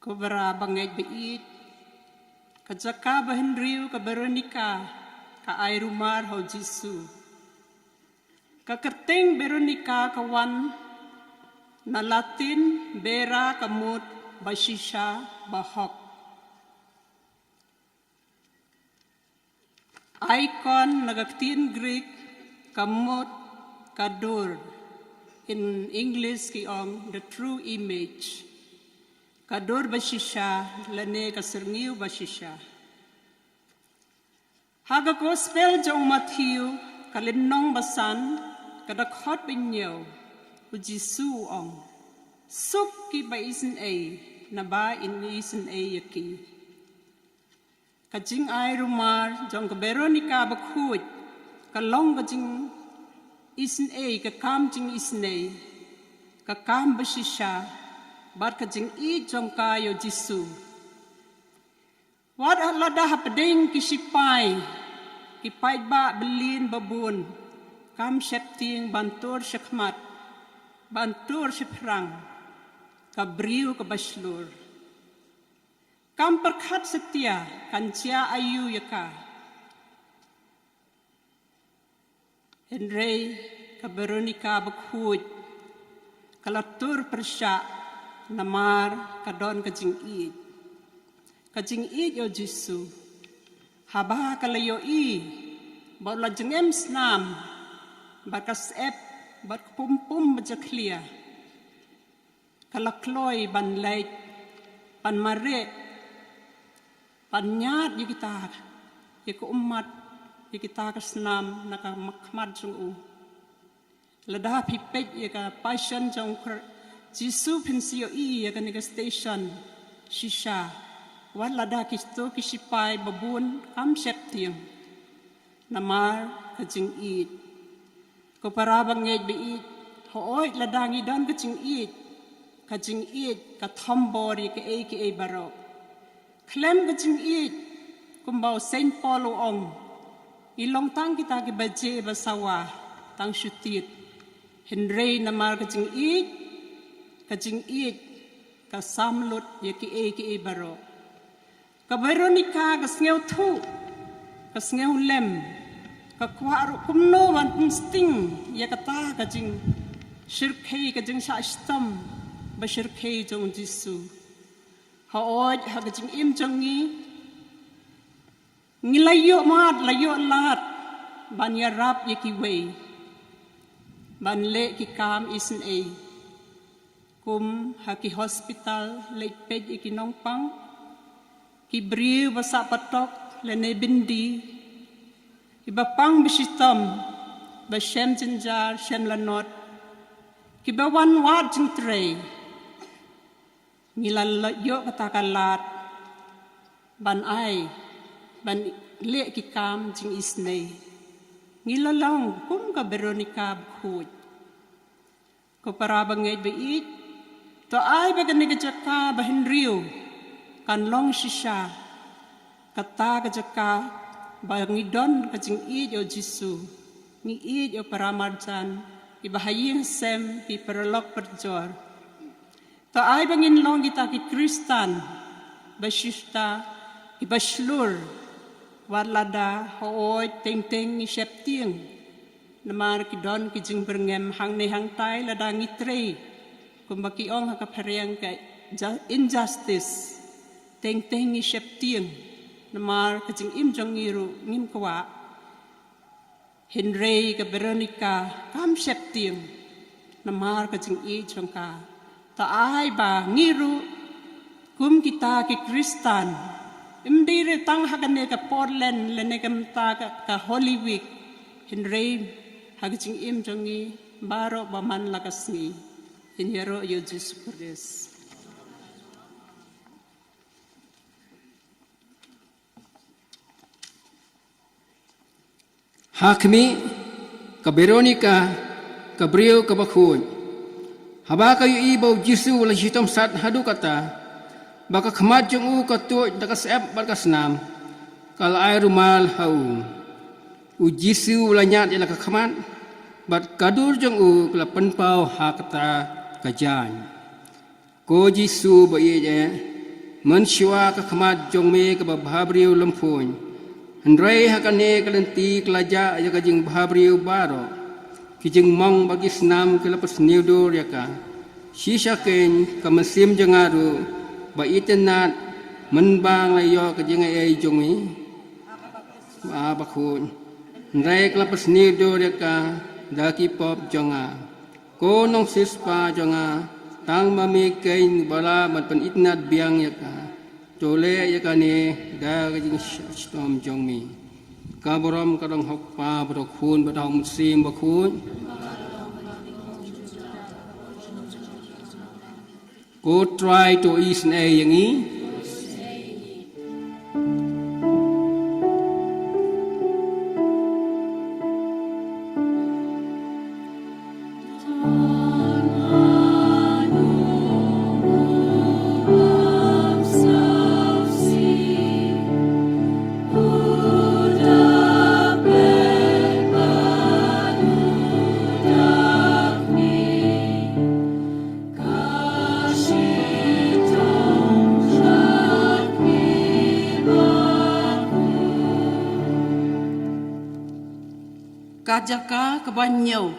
S10: Ko barabangay biit, kajaka bahin riu ka Veronica, ka Ayrumar ho Jisu. Kakerting Veronica kawan na Latin bera kamut basisha bahok. Icon nagaktin Greek kamut kadur. In English kiong the true image. Kador basisha, lane kaserngiu basisha. Haga gospel jong Matthew, kalinong basan, kadakhot binyaw, ujisu ong. Suk ki ba isin ay, na ba in isin ay yaki. Kajing ay rumar, jong ka Veronica bakhut, kalong kajing isin ay, kakam jing isin ay, kakam basisha, bar kajing I jong kayo Jisu. Wad alada hapading kisipay, kipay ba belin babun, kam septing bantur syakmat, bantur syprang, kabriu kabaslur. Kam perkat setia, kancia ayu yaka. Henry ka Veronica bakhut, kalatur persyak, namar kadon kajing I yo Jisu haba kalayo I baula jengem snam bakas ep bat pumpum bajaklia kalakloy ban lait pan mare pan nyat yikita yiko umat yikita kasnam nakamakmad jung u ladah pipet yika passion jong Jisu pensio I yakan station shisha wan lada kisto kisipay babun kam septiang namar kajing I ko parabang ngej biit hooy ladangi dan kajing I ka thambori ka ay baro klem kajing I kumbau Saint Paul ong ilong tang kita ki baje basawa tang syutit Henry namar kajing kajing I ka samlut yaki ay baro ka Veronica ka sngew thu ka sngew lem ka kwaro kumno wan sting yakata kajing shirkei kajing sa istam ba shirkei jong Jisu haoj ha kajing im jongi ngilayo mat layo lat ban yarap yaki way ban le ki kam isin ay kum haki hospital leiped ikinong pang kibriu basa patok lene bindi ibapang bisitam bashem jinjar shem lanot kibawan wad jing tray ngilalayo katakalat ban ay ban le kikam jing isnay ngilalong kum ka Veronica bkhut ko parabang ngay bait to ay bagan nagajaka bahin riu kan long shisha kata kajaka bangidon kajing I yo Jisu ni I yo paramarjan ibahaying sem ki perlok perjor to ay bangin long kita ki Kristan basista ibaslur warlada hooy teng ni septing namar ki don ki jing berngem hang ne hang tai lada ngitrei kumbaki ong hakapareang kay injustice teng ni septing namar kajing im jong ngiru ngin kwa Henry ka Veronica kam septing namar kajing I jong ka ta ay ba ngiru kum kita ki Kristan imdire tang hakane ka Portland lene kamta ka Holy Week Henry hagajing im jongi baro baman lakas ni inyero yo Jesus Christ.
S12: Hakmi ka Veronica ka Brio ka Bakhun
S9: Haba kayu ibo Jisu la hitom sat hadu kata. Baka khamat jong u katu dakas ep barkas nam. Kal ai rumal hau. U Jisu la nyat ila ka khamat. Bat kadur jong u kala penpau ha kata kajan. Ko Jisu ba ye je. Men siwa ka khamat jong me ka babhabriu lamphun. Handrai hakane kalenti kelaja ya kajing bahabriu baro. Kijing mong bagi senam kelapas niudur ya ka. Sisa ken kamasim jangaru ba itenat menbang layo kajing ai jongi. Ba bakun. Handrai kelapas niudur ya ka daki pop jonga. Ko nong sispa jonga tang mami kain bala mat pen itnat biang ya ka. Tole ya kane da kajing stom jongmi kaborom kadang hokpa badok khun badong sim bakhun go try to is na yang i
S12: Kajaka kabanyau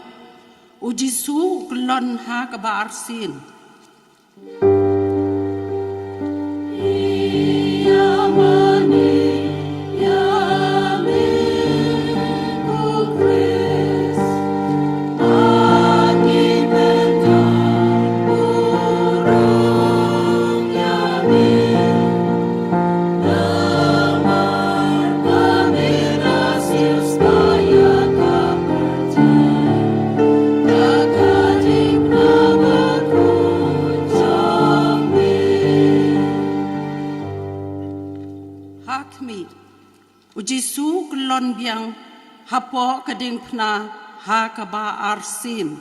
S12: ujisu kelon ha kaba arsin Ujisu kelon biang hapo Diengphna ha kaba arsim.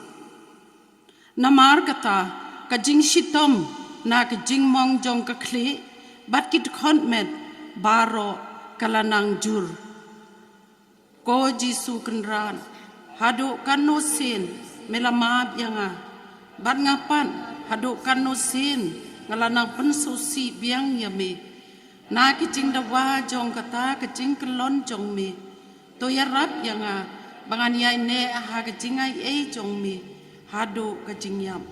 S12: Namar kata kajing shitom na kajing mong jong kakli bat kit kontmet baro kalanang jur. Ko Jisu kenran hadu kanusin melamab yanga bat ngapan hadu kanusin ngalanang pensusi biang yami. Na kicing dawa jong kata kicing kelon jong mi. To ya rap yang bangan yai ne ha kicing ai jong mi. Hadu kicing yam.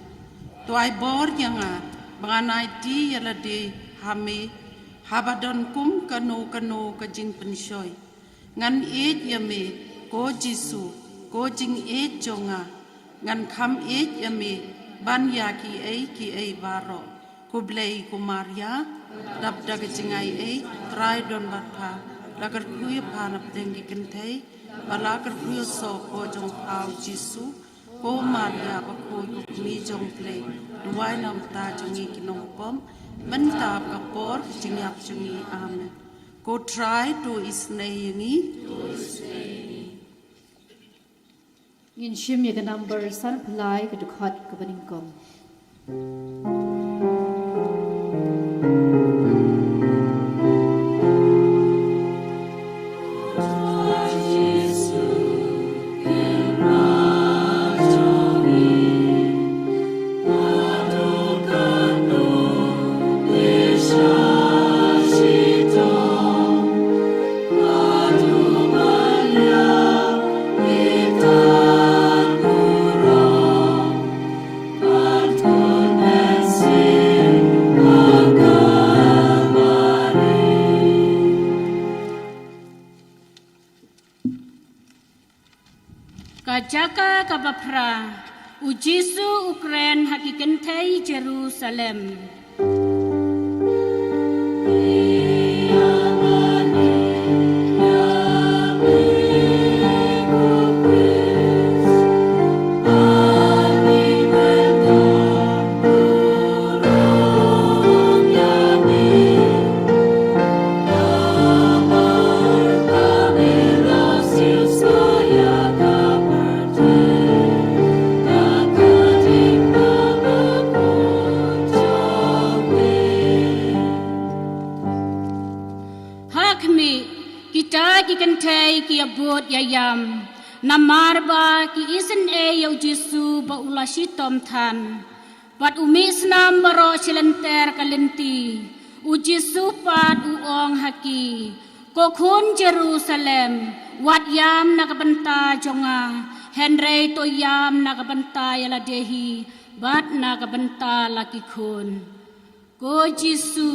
S12: To ai bor yang bangan ai di yala di hami. Habadon kum kanu kicing penshoy. Ngan yami ko Jisu ko jing jonga. Ngan kam yami ban ya ki ai baro. Kublei kumaria. Dap daga jingai try don batpa lagar kuya panap dengi kentai balagar kuya so ko jong pau Jisu ko Maria ba ko mi jong play duwai nam ta jongi kinong pom mentap ka por jingap jongi amen ko try to isnei yangi
S5: Ngin shim ya number san phlai ka dukhat ka baning kom
S11: Kajaka kabapra ujisu Ukraine hakikentai Jerusalem.
S13: Bye. namarba ki isen yau Jesu ba ulashi tom than pat umis nam baro silenter kalenti u Jesu pat uong haki kokun Jerusalem wat yam nakabanta jonga henrei to yam nakabanta yala dehi bat nakabanta laki kun ko Jesu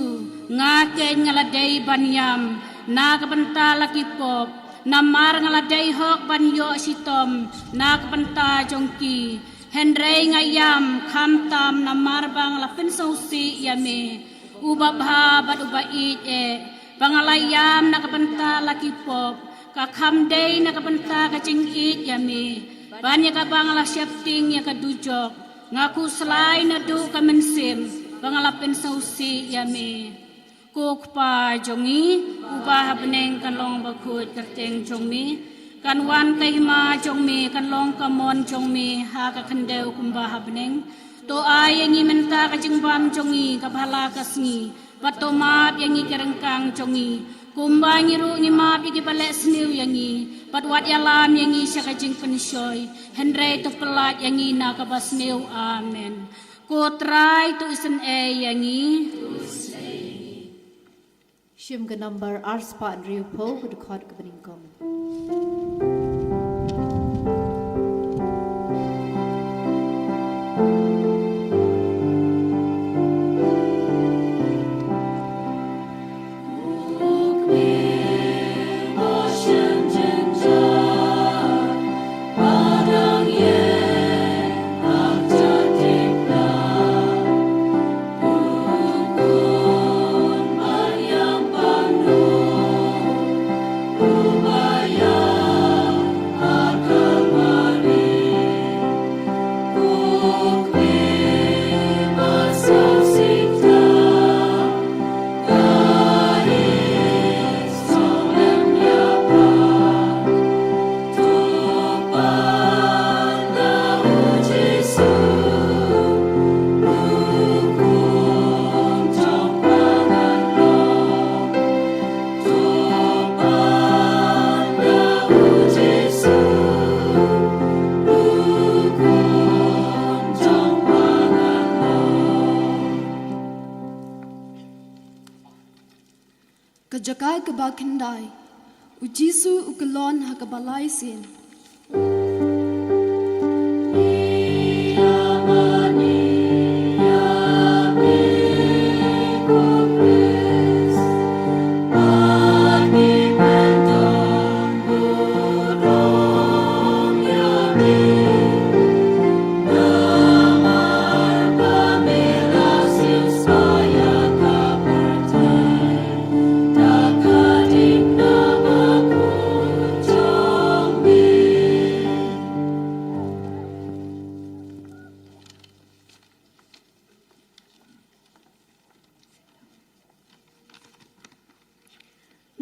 S13: ngake ngaladei banyam nakabanta laki pop namar ngaladei hok banyo sitom nakabanta jongki henrei ngayam khamtam namar bang lapin sausi yame ubabha bat ubait pangalayam nakabanta laki pop kakamdei nakabanta kacingit yame banya kabang la syapting ya kadujok ngaku selai nadu kamensim pangalapin sausi yame kokpa jongi ubah beneng kanlong bakut kerteng jongmi kanwan kahima jongmi kanlong kamon jongmi ha kakandeu kumbah beneng to ay yangi menta kajingbam jongi kabhala kasngi patomat yangi kerengkang jongi kumbang iru ngi map iki balek sniu yangi patwat yalam yangi syakajing pensyoy henrei to pelat yangi nakabasniu amen ko try to isen yangi
S5: Shim ke number arspa and riupo ke dekat ke beningkom.
S14: Kajakai kabakindai, ujisu ukelon hakabalai sin.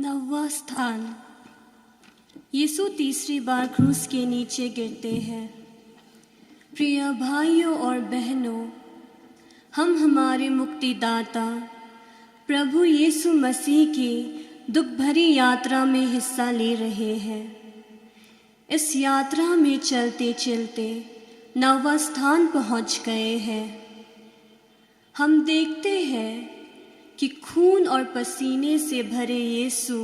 S8: नवस्थान यीशु तीसरी बार क्रूस के नीचे गिरते हैं। प्रिय भाइयों और बहनों, हम हमारे मुक्तिदाता प्रभु यीशु मसीह की दुख भरी यात्रा में हिस्सा ले रहे हैं। इस यात्रा में चलते चलते नवस्थान पहुंच गए हैं। हम देखते हैं कि खून और पसीने से भरे यीशु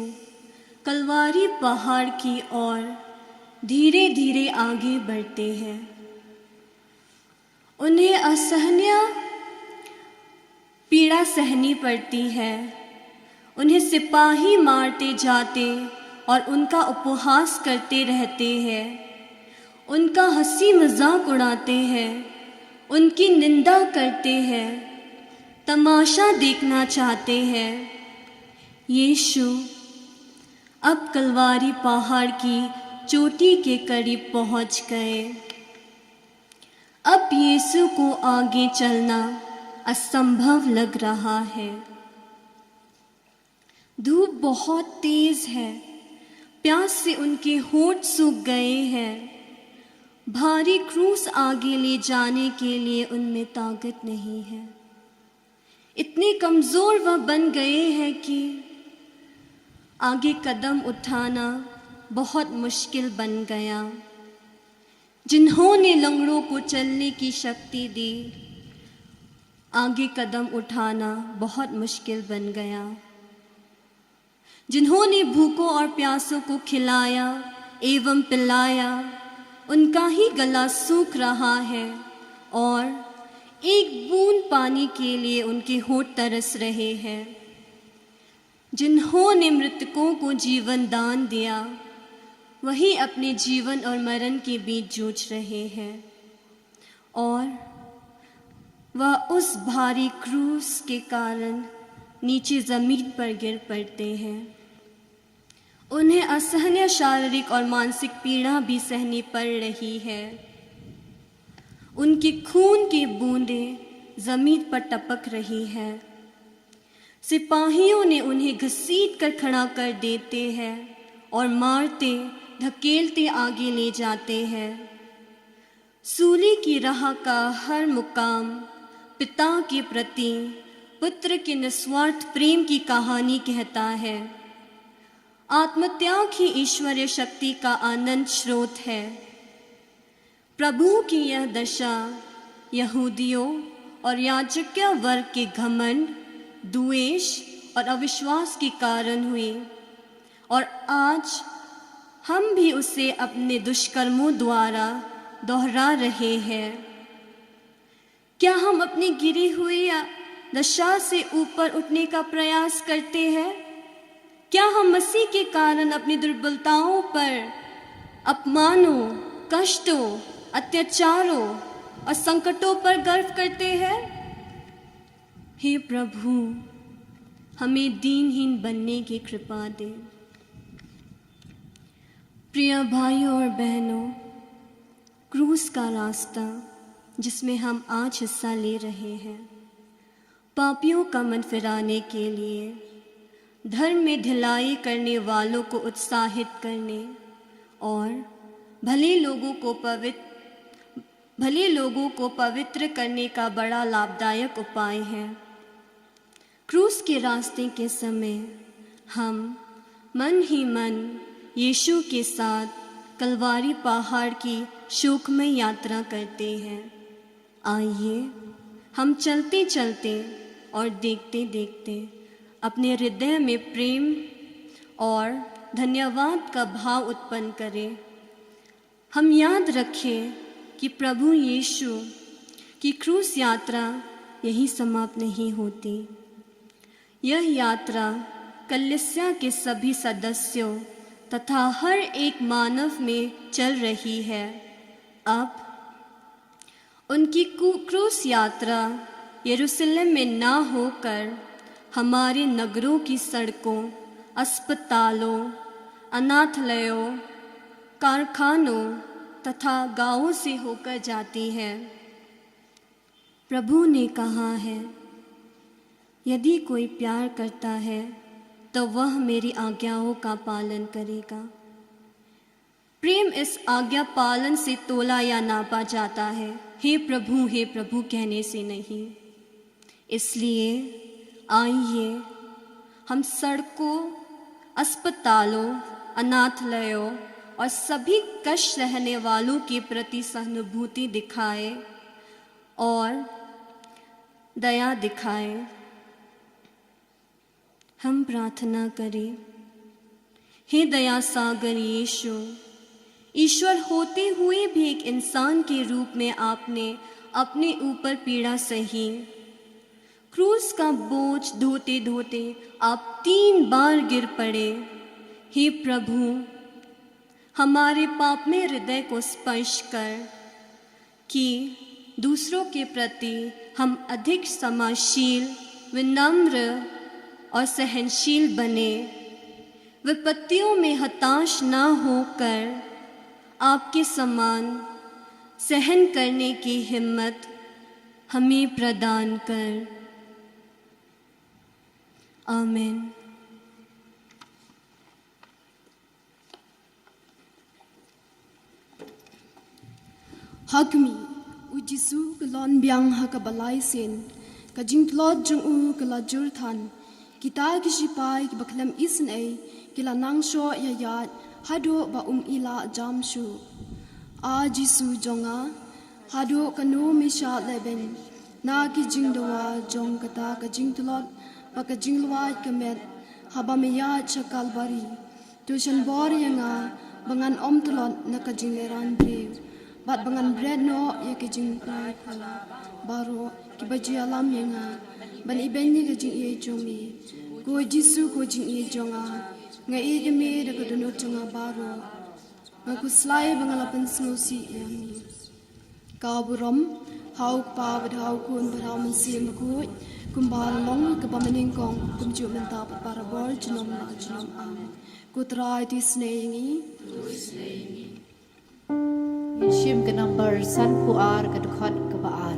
S8: कलवारी पहाड़ की ओर धीरे धीरे आगे बढ़ते हैं। उन्हें असहनीय पीड़ा सहनी पड़ती है। उन्हें सिपाही मारते जाते और उनका उपहास करते रहते हैं। उनका हंसी मजाक उड़ाते हैं, उनकी निंदा करते हैं, तमाशा देखना चाहते हैं। यीशु अब कलवारी पहाड़ की चोटी के करीब पहुंच गए। अब यीशु को आगे चलना असंभव लग रहा है। धूप बहुत तेज है, प्यास से उनके होंठ सूख गए हैं। भारी क्रूस आगे ले जाने के लिए उनमें ताकत नहीं है। इतने कमजोर वह बन गए हैं कि आगे कदम उठाना बहुत मुश्किल बन गया। जिन्होंने लंगड़ों को चलने की शक्ति दी, आगे कदम उठाना बहुत मुश्किल बन गया। जिन्होंने भूखों और प्यासों को खिलाया एवं पिलाया, उनका ही गला सूख रहा है और एक बूंद पानी के लिए उनके होठ तरस रहे हैं। जिन्होंने मृतकों को जीवन दान दिया, वही अपने जीवन और मरण के बीच जूझ रहे हैं और वह उस भारी क्रूस के कारण नीचे जमीन पर गिर पड़ते हैं। उन्हें असहनीय शारीरिक और मानसिक पीड़ा भी सहनी पड़ रही है। उनकी खून की बूंदें जमीन पर टपक रही है। सिपाहियों ने उन्हें घसीट कर खड़ा कर देते हैं और मारते धकेलते आगे ले जाते हैं। सूली की राह का हर मुकाम पिता के प्रति पुत्र के निस्वार्थ प्रेम की कहानी कहता है। आत्मत्याग ही ईश्वरीय शक्ति का आनंद स्रोत है। प्रभु की यह दशा यहूदियों और याजकीय वर्ग के घमंड, द्वेष और अविश्वास के कारण हुई और आज हम भी उसे अपने दुष्कर्मों द्वारा दोहरा रहे हैं। क्या हम अपनी गिरी हुई दशा से ऊपर उठने का प्रयास करते हैं? क्या हम मसीह के कारण अपनी दुर्बलताओं पर, अपमानों, कष्टों, अत्याचारों और संकटों पर गर्व करते हैं? हे प्रभु, हमें दीनहीन बनने की कृपा दे। प्रिय भाइयों और बहनों, क्रूस का रास्ता जिसमें हम आज हिस्सा ले रहे हैं, पापियों का मन फिराने के लिए, धर्म में ढिलाई करने वालों को उत्साहित करने और भले लोगों को पवित्र करने का बड़ा लाभदायक उपाय है। क्रूस के रास्ते के समय हम मन ही मन यीशु के साथ कलवारी पहाड़ की शोकमय यात्रा करते हैं। आइए हम चलते चलते और देखते देखते अपने हृदय में प्रेम और धन्यवाद का भाव उत्पन्न करें। हम याद रखें कि प्रभु यीशु की क्रूस यात्रा यहीं समाप्त नहीं होती। यह यात्रा कलीसिया के सभी सदस्यों तथा हर एक मानव में चल रही है। अब उनकी क्रूस यात्रा यरूशलेम में ना होकर हमारे नगरों की सड़कों, अस्पतालों, अनाथालयों, कारखानों तथा गांवों से होकर जाती है। प्रभु ने कहा है, यदि कोई प्यार करता है तो वह मेरी आज्ञाओं का पालन करेगा। प्रेम इस आज्ञा पालन से तोला या नापा जाता है, हे प्रभु कहने से नहीं। इसलिए आइए हम सड़कों, अस्पतालों, अनाथालयों और सभी कष्ट सहने वालों के प्रति सहानुभूति दिखाएं और दया दिखाएं। हम प्रार्थना करें। हे दया सागर यीशु, ईश्वर होते हुए भी एक इंसान के रूप में आपने अपने ऊपर पीड़ा सही। क्रूस का बोझ ढोते ढोते आप 3 बार गिर पड़े। हे प्रभु, हमारे पाप में हृदय को स्पर्श कर कि दूसरों के प्रति हम अधिक क्षमाशील, विनम्र और सहनशील बने। विपत्तियों में हताश ना होकर आपके समान सहन करने की हिम्मत हमें प्रदान कर। आमीन।
S14: Hakmi ujisu kelon biang hakabalai sen kajing plot jung kala jurthan kita kisipai ki baklam isn kila nangsho yayat hado ba ila jamshu A Jisu jonga hadu kanu misha leben na ki jingdawa jong kata ka jingtulot pa ka jinglwa kemet habamiya chakalbari tushan bor yanga bangan om tulot na ka jingleran brew bat bangan bread no ya ka jingkai phala baro ki baji alam yanga ban ibenni ka jing ye jongi ko Jisu ko jing ye jonga ngai demi da ka dunot jonga baro ngaku slai bangalapan sngosi yami kaburam hau pa bad hau kun bad hau mensim ku kumbal long ke pamaning kong kumju menta para bol jinom na jinom am kutrai ti sneingi
S5: Shim ke number san puar ke dekat ke baar.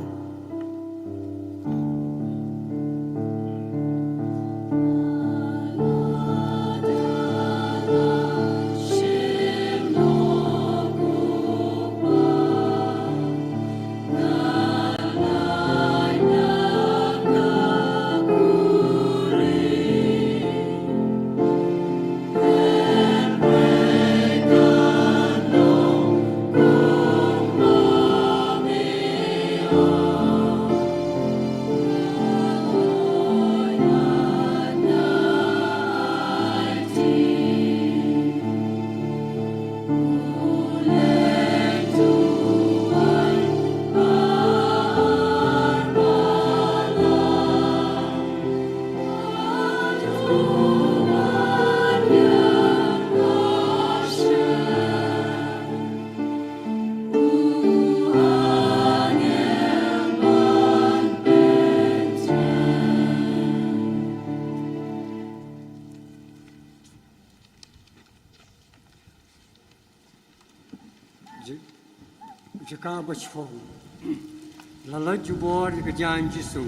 S2: Jika bersyukur, lalu jubor kejan Jisu.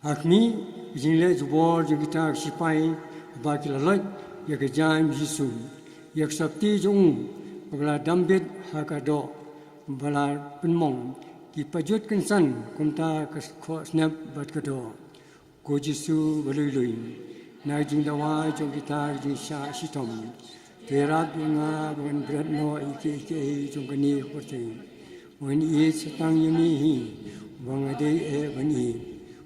S2: Hakmi jingle jubor kita sipai bagi lalat ya kejan Jisu ya sabti jung bala dambit hakado bala penmong ki pajut kensan kumta ko snap bat kado ko Jisu balului na jingdawa jong kita jing sha sitom terat nga bon bread no iki jong kani porte wen ye setang yemi bangade e bani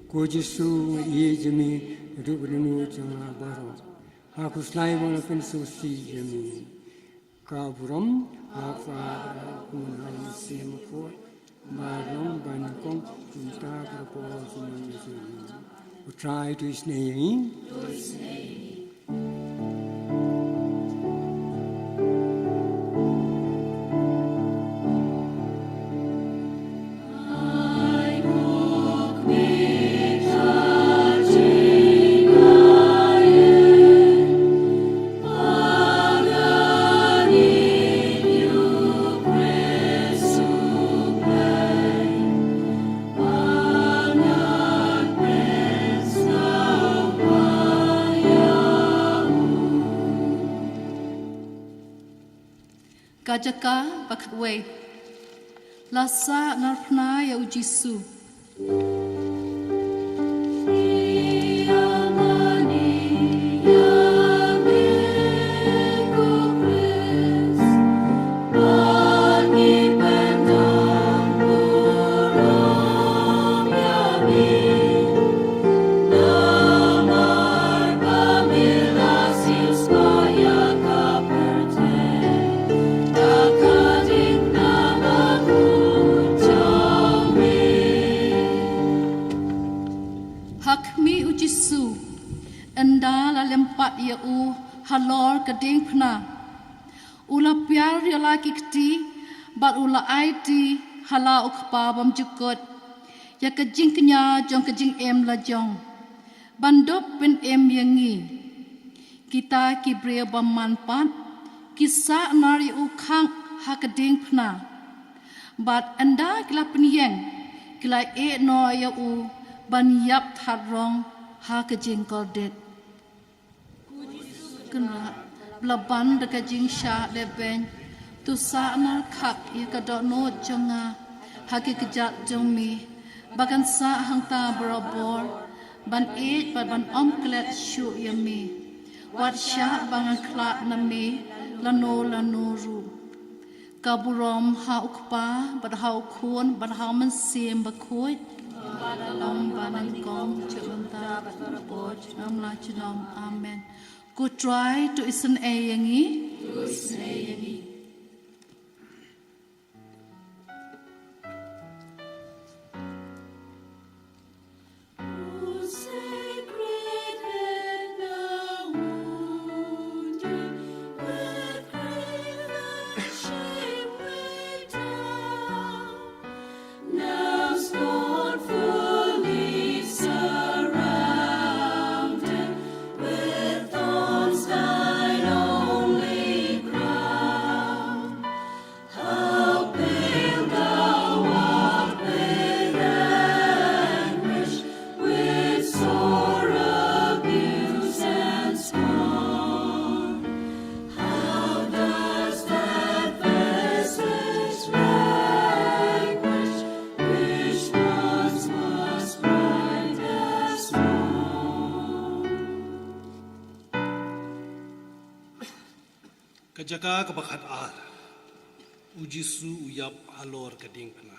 S2: ko Jisu ye jemi rubunu janga baro aku slai bona pensusi jemi kaburam apa kunang semko marong bankong kunta propos manisi we try to his name
S12: Kajaka bakwe lasa narpna ya Jisu ya u halor Diengphna ula piar yala kikti bat ula aiti hala ukpa bam jukot ya kejing kenya jong kejing em la jong bandop pen em yangi kita ki brea baman pat kisa nari u khang hakading phna but anda kila penyeng kila e no ya u ban yap that rong hakajing kordet kena blaban de kajing sha de ben tu sa nar khak ya ka do no jonga hakikjat jongmi bagan sa hangta barabor ban e ban klet shu yami wat sha bangan klat nami lano ru kaburom ha ukpa bad ha khun bad ha man sim ba khoi balom banan kom chunta bot amla chinom amen go try to isen a yangi
S1: Kajaga kabakat ar, ujisu uyap alor Diengphna.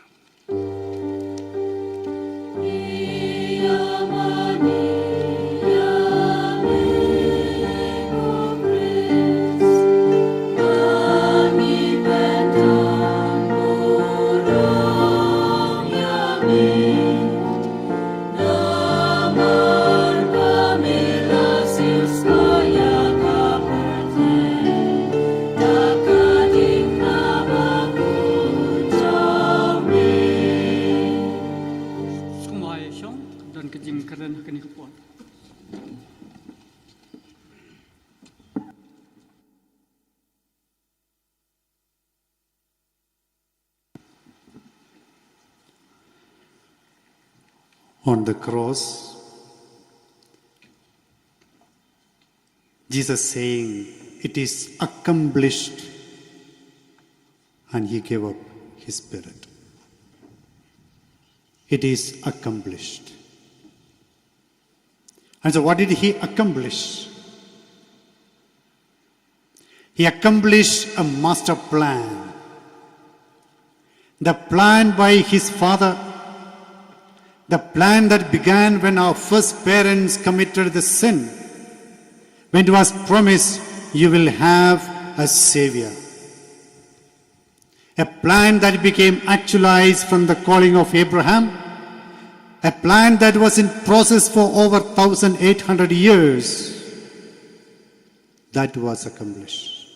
S15: On the cross, Jesus saying, "It is accomplished," and he gave up his spirit. It is accomplished. And so what did he accomplish? He accomplished a master plan. The plan by his Father, the plan that began when our first parents committed the sin, when it was promised, you will have a Savior. A plan that became actualized from the calling of Abraham, a plan that was in process for over 1,800 years, that was accomplished.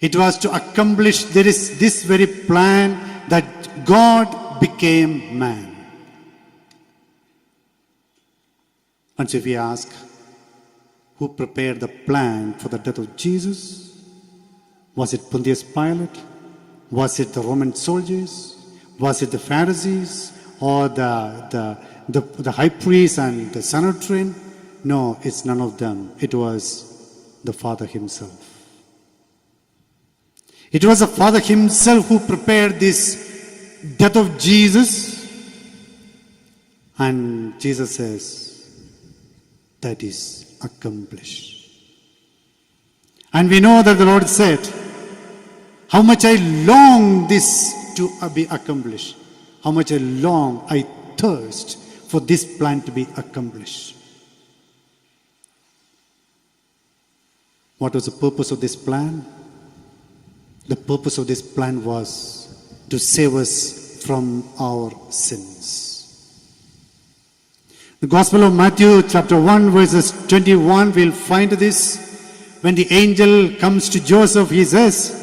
S15: It was to accomplish this very plan that God became man. And so if we ask, who prepared the plan for the death of Jesus? Was it Pontius Pilate? Was it the Roman soldiers? Was it the Pharisees? Or the high priest and the Sanhedrin? No, it's none of them. It was the Father himself. It was the Father himself who prepared this death of Jesus. And Jesus says, that is accomplished. And we know that the Lord said, how much I long this to be accomplished. How much I thirst for this plan to be accomplished. What was the purpose of this plan? The purpose of this plan was to save us from our sins. The Gospel of Matthew chapter 1 verses 21, we'll find this. When the angel comes to Joseph, he says,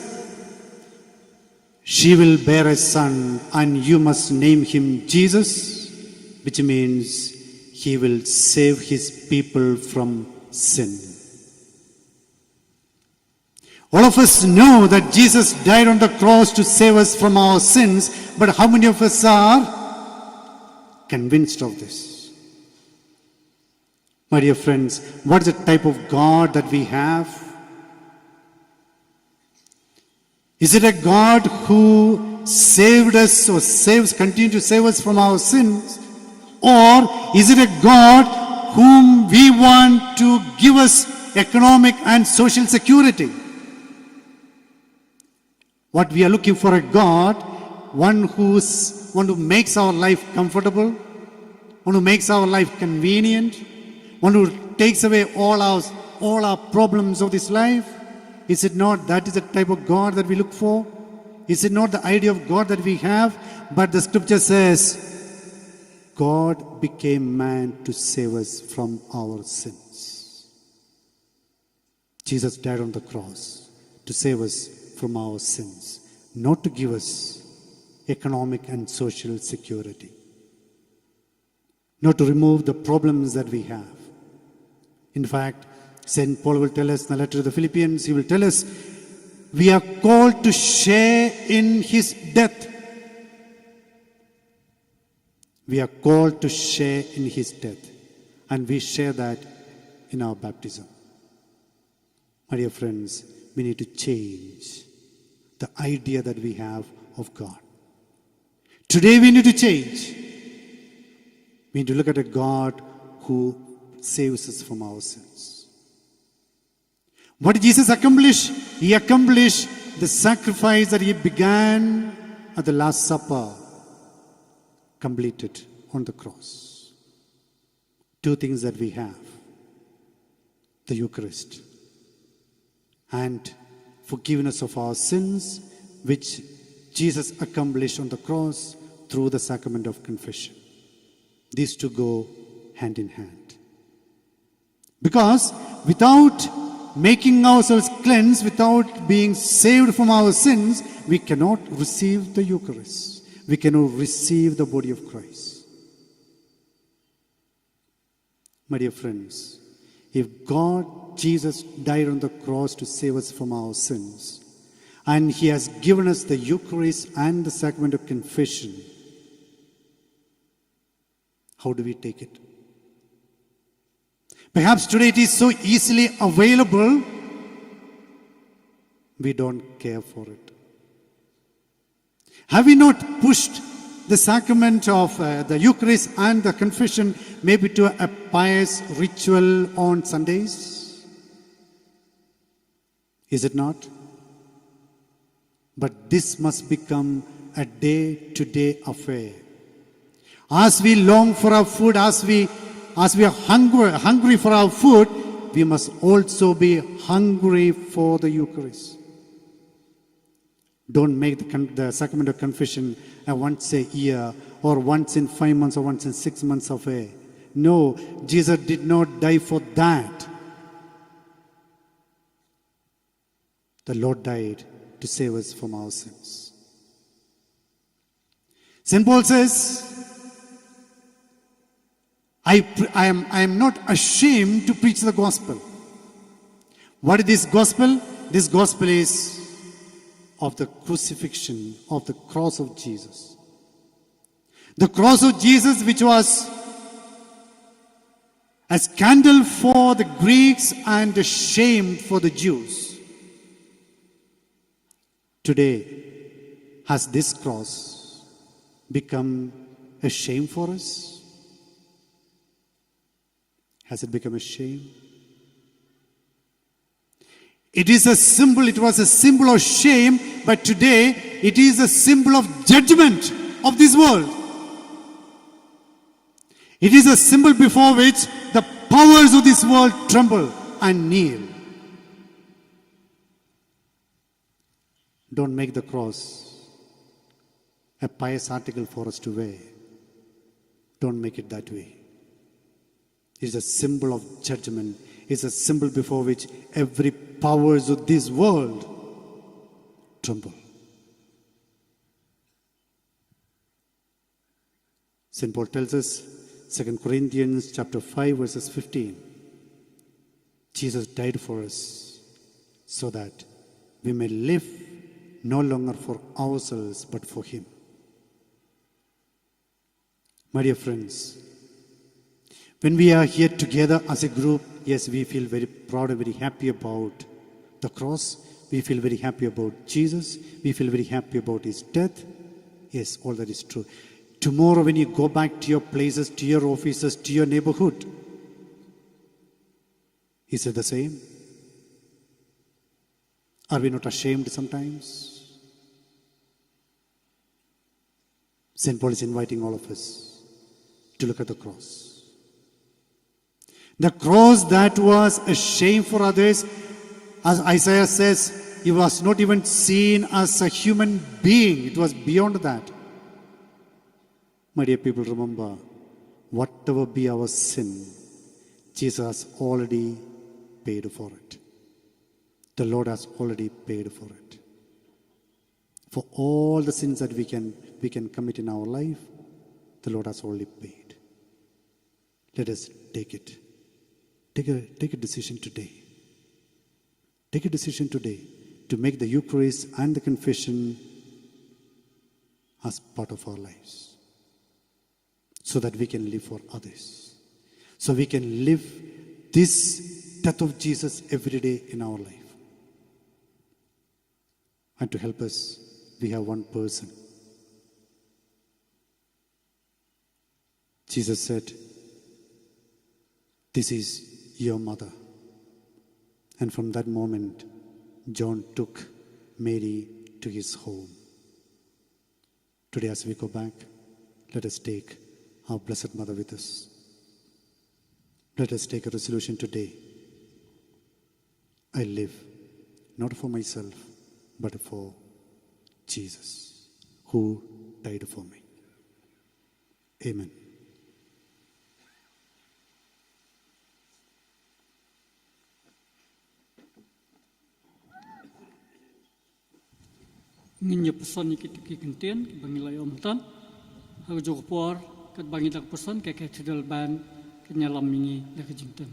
S15: she will bear a son and you must name him Jesus, which means he will save his people from sin. All of us know that Jesus died on the cross to save us from our sins, but how many of us are convinced of this? My dear friends, what is the type of God that we have? Is it a God who saved us or continue to save us from our sins? Or is it a God whom we want to give us economic and social security? What we are looking for a God, one who makes our life comfortable, one who makes our life convenient, one who takes away all our problems of this life. Is it not that is the type of God that we look for? Is it not the idea of God that we have? But the scripture says, God became man to save us from our sins. Jesus died on the cross to save us from our sins, not to give us economic and social security, not to remove the problems that we have. In fact, St. Paul will tell us in the letter to the Philippians, he will tell us, we are called to share in his death. We are called to share in his death. And we share that in our baptism. My dear friends, we need to change the idea that we have of God. Today we need to change. We need to look at a God who saves us from our sins. What did Jesus accomplish? He accomplished the sacrifice that he began at the Last Supper, completed on the cross. Two things that we have: the Eucharist and forgiveness of our sins, which Jesus accomplished on the cross through the sacrament of confession. These two go hand in hand. Because without making ourselves cleansed, without being saved from our sins, we cannot receive the Eucharist. We cannot receive the body of Christ. My dear friends, if God, Jesus, died on the cross to save us from our sins, and he has given us the Eucharist and the sacrament of confession, how do we take it? Perhaps today it is so easily available, we don't care for it. Have we not pushed the sacrament of the Eucharist and the confession maybe to a pious ritual on Sundays? Is it not? But this must become a day-to-day affair. As we long for our food, as we are hungry for our food, we must also be hungry for the Eucharist. Don't make the sacrament of confession a once a year, or once in 5 months, or once in 6 months affair. No, Jesus did not die for that. The Lord died to save us from our sins. St. Paul says, I am not ashamed to preach the gospel. What is this gospel? This gospel is of the crucifixion, of the cross of Jesus. The cross of Jesus, which was a scandal for the Greeks and a shame for the Jews. Today, has this cross become a shame for us? Has it become a shame? It was a symbol of shame, but today it is a symbol of judgment of this world. It is a symbol before which the powers of this world tremble and kneel. Don't make the cross a pious article for us to wear. Don't make it that way. It is a symbol of judgment. It is a symbol before which every powers of this world tremble. St. Paul tells us, 2 Corinthians chapter 5, verses 15. Jesus died for us so that we may live no longer for ourselves but for Him. My dear friends, when we are here together as a group, yes, we feel very proud and very happy about the cross. We feel very happy about Jesus. We feel very happy about His death. Yes, all that is true. Tomorrow when you go back to your places, to your offices, to your neighborhood, is it the same? Are we not ashamed sometimes? St. Paul is inviting all of us to look at the cross. The cross that was a shame for others, as Isaiah says, it was not even seen as a human being. It was beyond that. My dear people, remember, whatever be our sin, Jesus has already paid for it. The Lord has already paid for it. For all the sins that we can commit in our life, the Lord has already paid. Let us take it. Take a decision today. Take a decision today to make the Eucharist and the confession as part of our lives, so that we can live for others. So we can live this death of Jesus every day in our life. And to help us, we have one person. Jesus said, "This is your mother." And from that moment, John took Mary to his home. Today, as we go back, let us take our Blessed Mother with us. Let us take a resolution today. I live not for myself, but for Jesus, who died for me. Amen.
S3: Nginyo person ni kita kentien bangilai omtan hago jogpor kat bangidak person ke cathedral band kenyalam mingi dak jingten.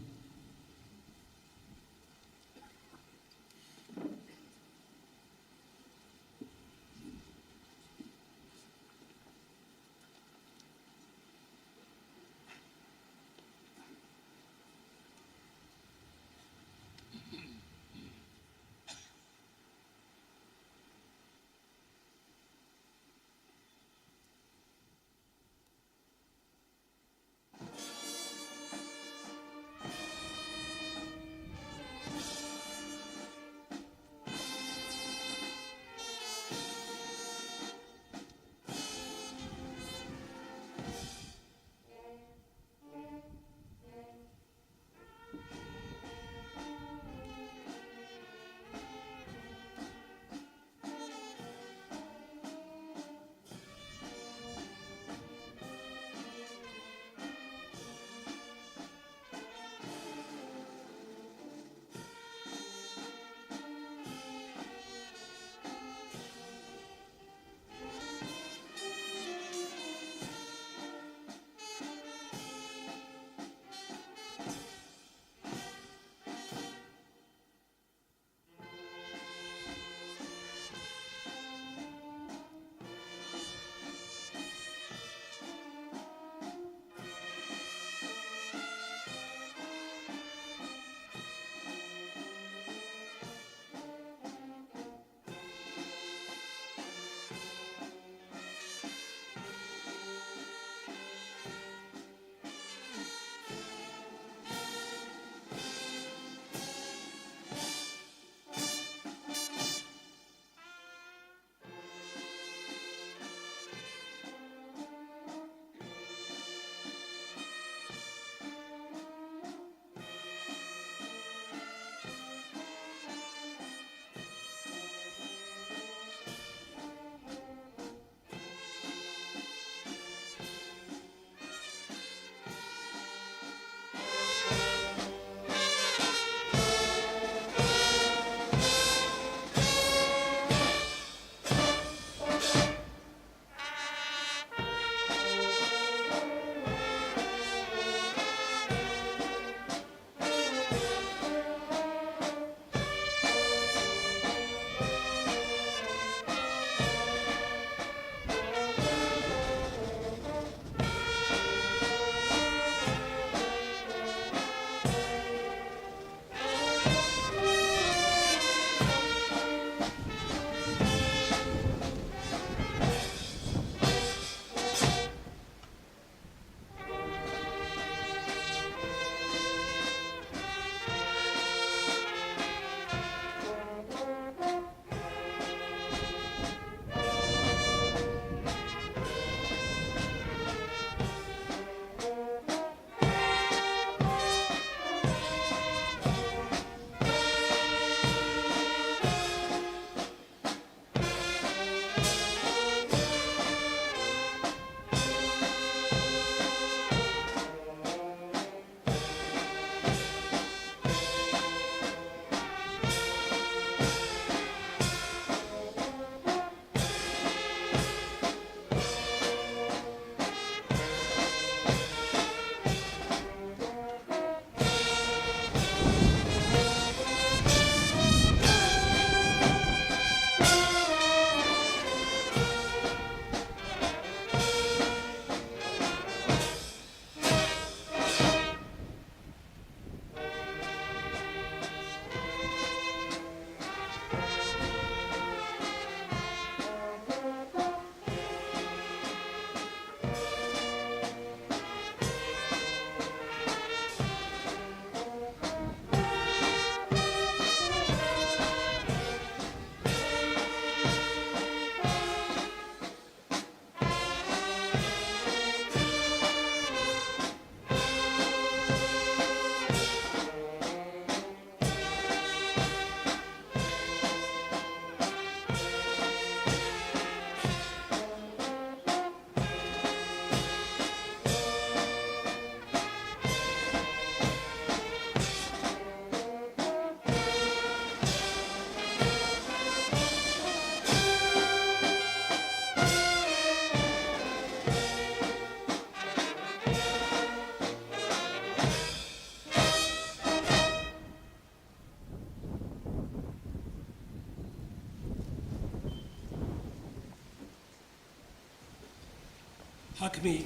S1: Hakmi,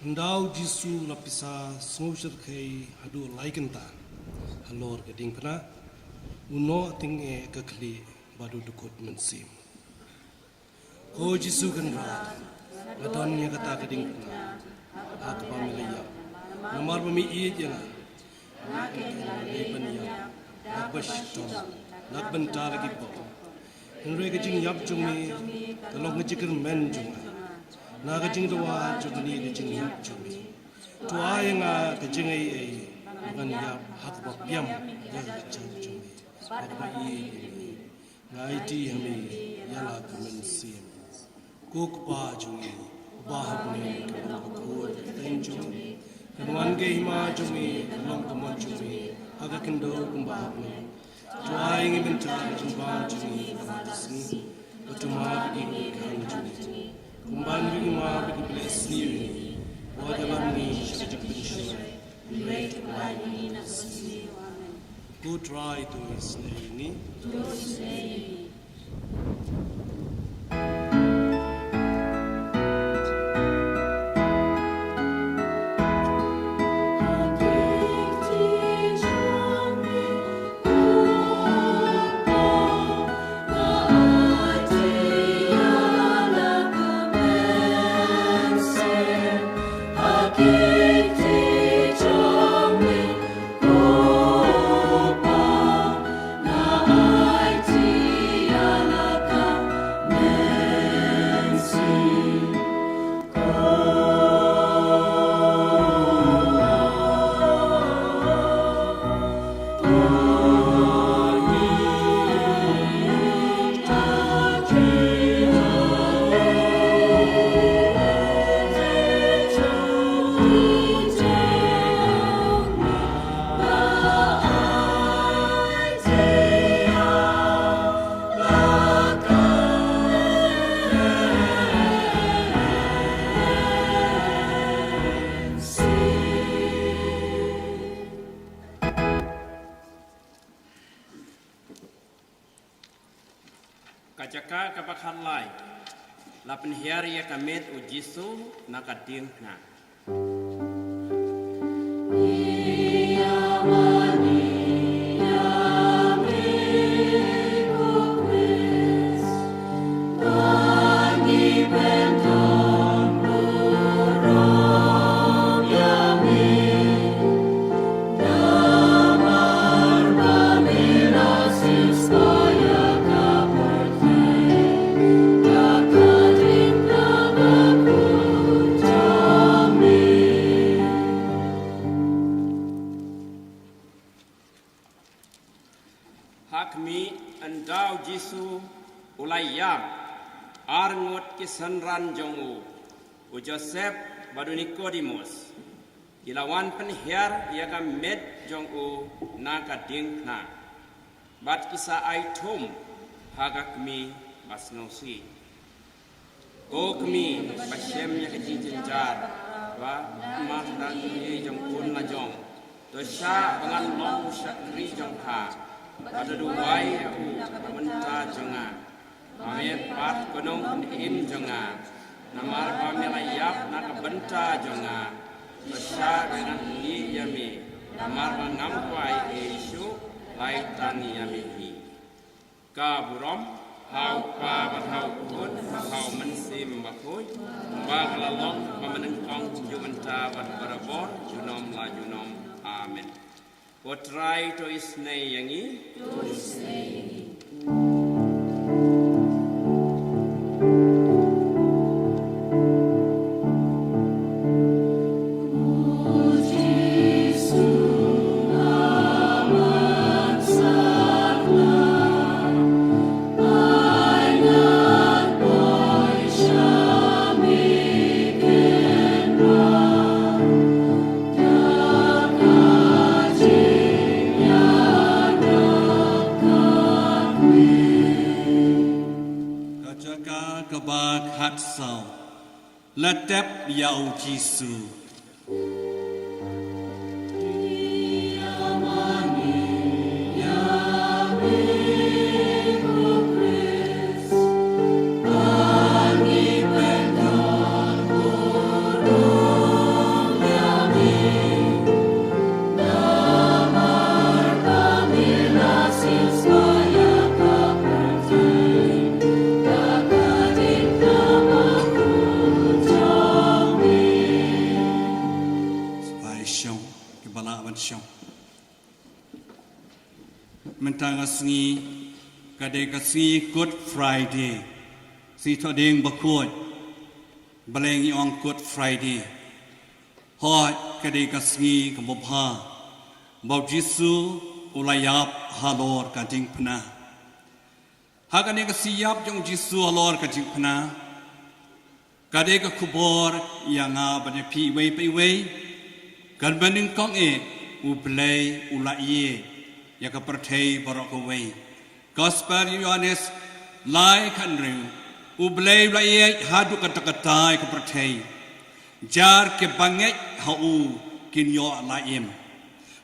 S1: ndau Jisu lapisa sngusir kay hadu laikenta. Halor ke Diengphna, uno ting kekli badu dukut mensim. Ko Jisu kan rat, ladon ya kata ke Diengphna, hak pamilaya. Namar mami ijena, leban ya, hak bashton, hak bentar lagi bo. Henry kejing yap jumi, kalau ngejikir men juma. Na kejing doa jumni kejing yap jumi. Tua yang kejing ay bukan yap hak bapiam yang kejing jumi. Hak bayi ngai ti hami yala kemensim. Kuk ba jumi, bah ni kalau kuat ten jumi. Kenuan ke hima jumi, kalau kemuan jumi, agak kendo kumbah ni. Tua yang bentar jumpa jumi sini. Utama bagi kami jumi. Kumban bagi ma bagi bless ni. Wajalam ni syajak bensyur. Go try to his name.
S9: Kajaka kapakan lai, lapan hari ya kamet ujisu nak Diengphna. Hakmi andau Jisu ulayam arngot kisanran jongu u Joseph badu Nikodemus ilawan penhiar ia kamet jongu naka Diengphna bat kisa aitum hagakmi basnosi kokmi basem ya kejinjar wa mahdan ni jongkun la jong dosa dengan long syakri jongha pada duai aku menta jonga ame pat gunung im jonga namar pamilayap nak benta jonga dosa dengan ni yami namar mengampai Yesu laitan yami hi kaburom hau pa hau pun hau mensim bakoi baglalong pamenengkong jumenta bat barabor junom la junom amen. Potrai to isnei yangi.
S16: Letep yau Jisu.
S17: Bagi pendon
S16: sengi kadai ka sengi Good Friday si thodeng bakut baleng ong Good Friday hot kadai ka sengi ka bobha bau Jisu ulayap halor ka Diengphna hakane ka siap jong Jisu halor ka Diengphna kadai ka kubor yang bade pi wei pai wei kan baning kong ublay ulaiye ya ka perthei barok wei Gospel Yohanes lai kan ring ublay ulaiye hadu kata-kata ka perthei jar ke banget hau kin yo laim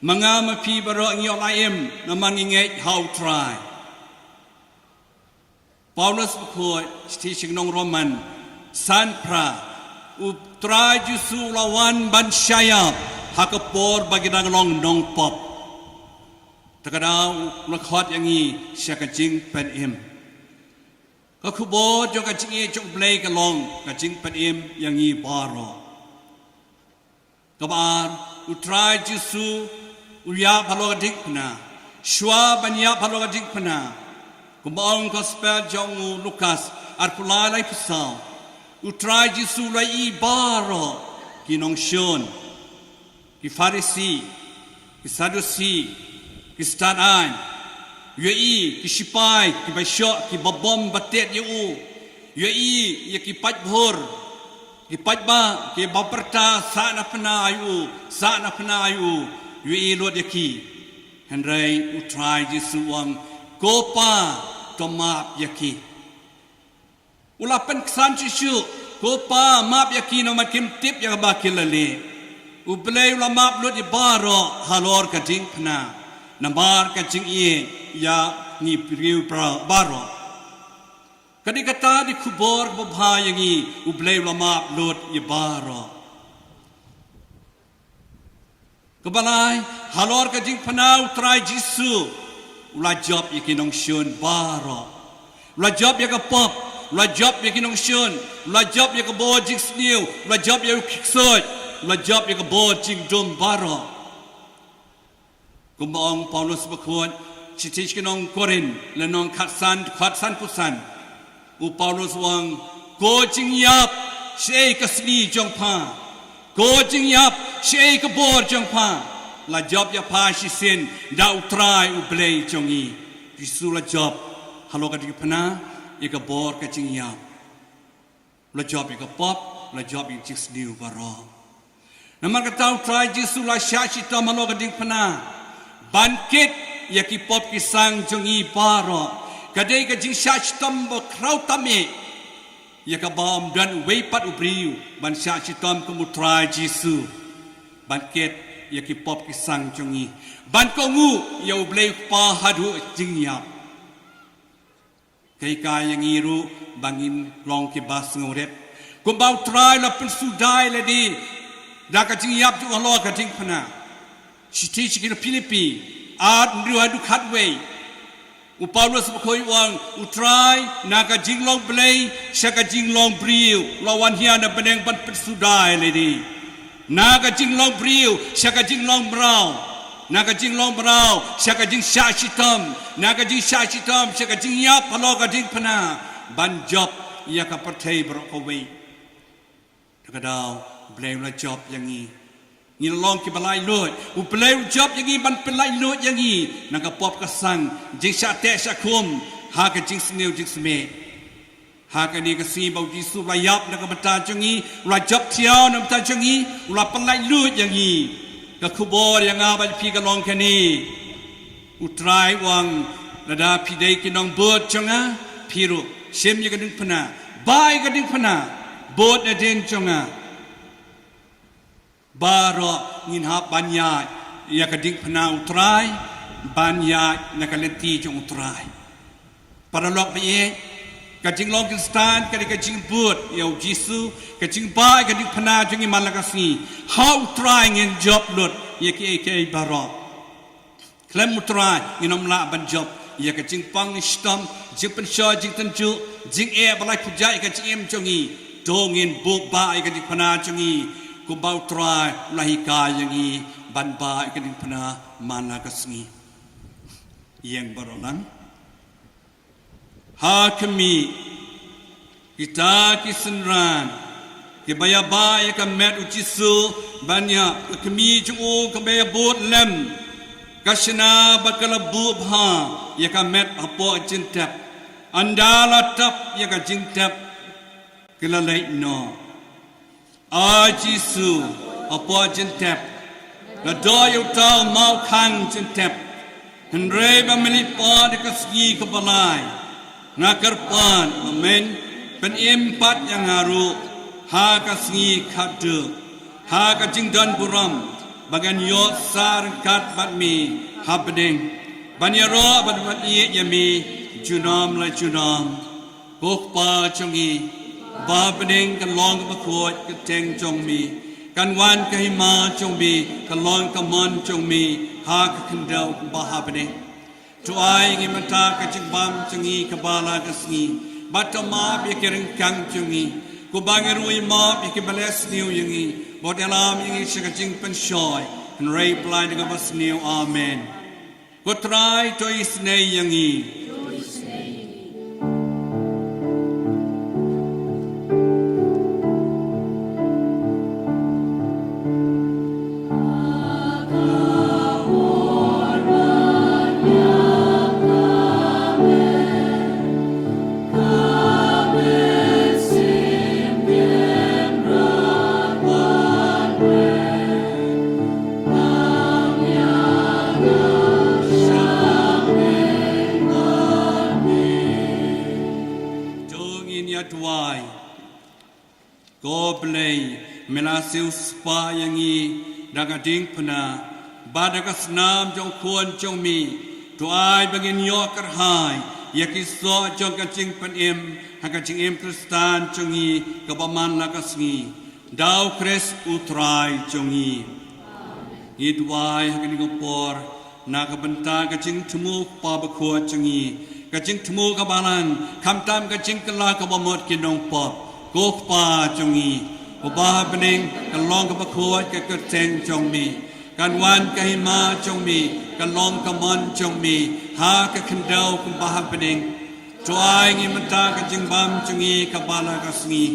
S16: mangama pi barok yo laim namanginget how try Paulus buku teaching nong Roman san pra utrai Jisu lawan ban syayap hakapor bagi nanglong nong pop takadau lakhot yang i syakajing pen im kakubo jong kajing jong blay kalong kajing pen im yang i baro kabar utrai Jisu ulya phalo Diengphna shwa banya phalo Diengphna kumong Gospel jong Lukas arpulai lai pisau utrai Jisu lai i baro kinong shon ki Farisi ki Sadusi ki Stanan yei ki Sipai ki Basyok ki Babom batet yu yei ki Pajbhur ki Pajba ki Baperta sana penayu yei lot yaki Henry utrai Jisu wang kopa tomap yaki ulapan kesan Jisu kopa map yaki nama kim tip yang bakil lele ublay ulama blut ibaro halor ka Diengphna nambar ka jing ie ya ni priu baro kadi kata di kubor bobha yangi ublay ulama blut ibaro kebalai halor ka Diengphna utrai Jisu ula job yakinong shun baro ula job ya ka pop ula job yakinong shun ula job ya ka bo jing sniu ula job ya kiksot la job yang kebod jing dom baro kumong Paulus bakut citich kinong Korin lenong khatsan pusan Paulus wang go jing yap shei kasli jong pa go jing yap shei kebor jong pa la job ya pa shisin da utrai ublay jongi Jisu la job halo ka Diengphna ya kebor ka jing yap la job ya kepop la job ya jisniu baro Namar kata utrai Jisu la syachita malo ka Diengphna bangkit ya ki pop kisang jongi baro kadai ka jing syachitam bo krau tame ya ka bom dan weipat ubriu ban syachitam kumutrai Jisu bangkit ya ki pop kisang jongi ban kongu ya ublay pa hadu jingya kai ka yang iru bangin long ki bas ngorep kumbau trai la pensudai le di Daka jing yap tu Allah ka Diengphna Shiti chikina Filipi Ad ndu hadu khatway Paulus bakoi wang utrai naka jing long blay shaka jing long briu lawan hiana beneng ban persudai lady naga jing long briu shaka jing long brau naga jing long brau shaka jing shachitam naga jing shachitam shaka jing yap Allah ka Diengphna ban job ya ka perthei brokowei takadau blay la job yang ni long ki balai lot blay job yang ban pelai lot yang nang ka pop ka sang jing sha te sha kum ha ka jing sneu jing sme ha ka ni ka si bau Jisu la yap nang ka bata jing la job tiao nang ta jing la pelai lot yang ka kubor yang abal pi ka long ka ni utrai wang lada pi dei ki nong bot jonga piru shem ya ka Diengphna bai ka Diengphna bot na den jonga baro ngin hap banya ya ka Diengphna utrai banya na ka Lynti jong utrai para lok be ka jing long stan ka ka jing but ya Jisu ka jing bai ka Diengphna jong malakasi how trying in job lot ya ke baro klem utrai nginom la ban job ya ka jing pang stam jing pen sho jing tanju jing balai puja ka jing em jongi dongin bu bai ka Diengphna jongi kumbau try lahika yang ban ba ka Diengphna mana kasngi yang berolang. Hakimi kita kisenran kebaya ba ya kamet ucisu banyak kami ju kebaya bot lem kasna bakalabu bha ya kamet apo cintap andala tap ya ka cintap kelalai no ajisu apo cintap na doyo tau mau kang cintap henre ba melipa de kasgi kebalai nakarpan amen pen empat yang haru ha kasngi khadu ha ka jingdan buram bagan yot sar kat batmi habding banyaro badmat ye yami junam la junam kokpa chongi babding kan long ka khot ka teng chongmi kan wan ka hima chongmi kan long ka mon chongmi ha ka khandau ba habding tu ai ngi mata ka jingbam chongi ka bala kasngi batama bi kereng kang chungi ku bangerui ma bi ke bless new yangi bodalam yangi shakajing penshoy and ray blind ga bas new amen ku try to is nei yangi Melasius pa yangi daga Diengphna badagas nam jong kuan jong mi tu ai bagin yo karhai yakiso jong kaching panem hakaching em kristan jongi kabaman lagasngi dau kres utrai jongi idwai hakini gopor nakabenta kaching tumu pa bakho jongi kaching tumu kabalan kamtam kaching kala kabamot kinong pop kokpa jongi Ubah bening kan long ka bakhuat ka kerteng chong mi kan wan ka hima chong mi kan long ka mon chong mi ha ka khandau kum bah bening tuai ngi mata ka jingbam chungi ka bala ka sngi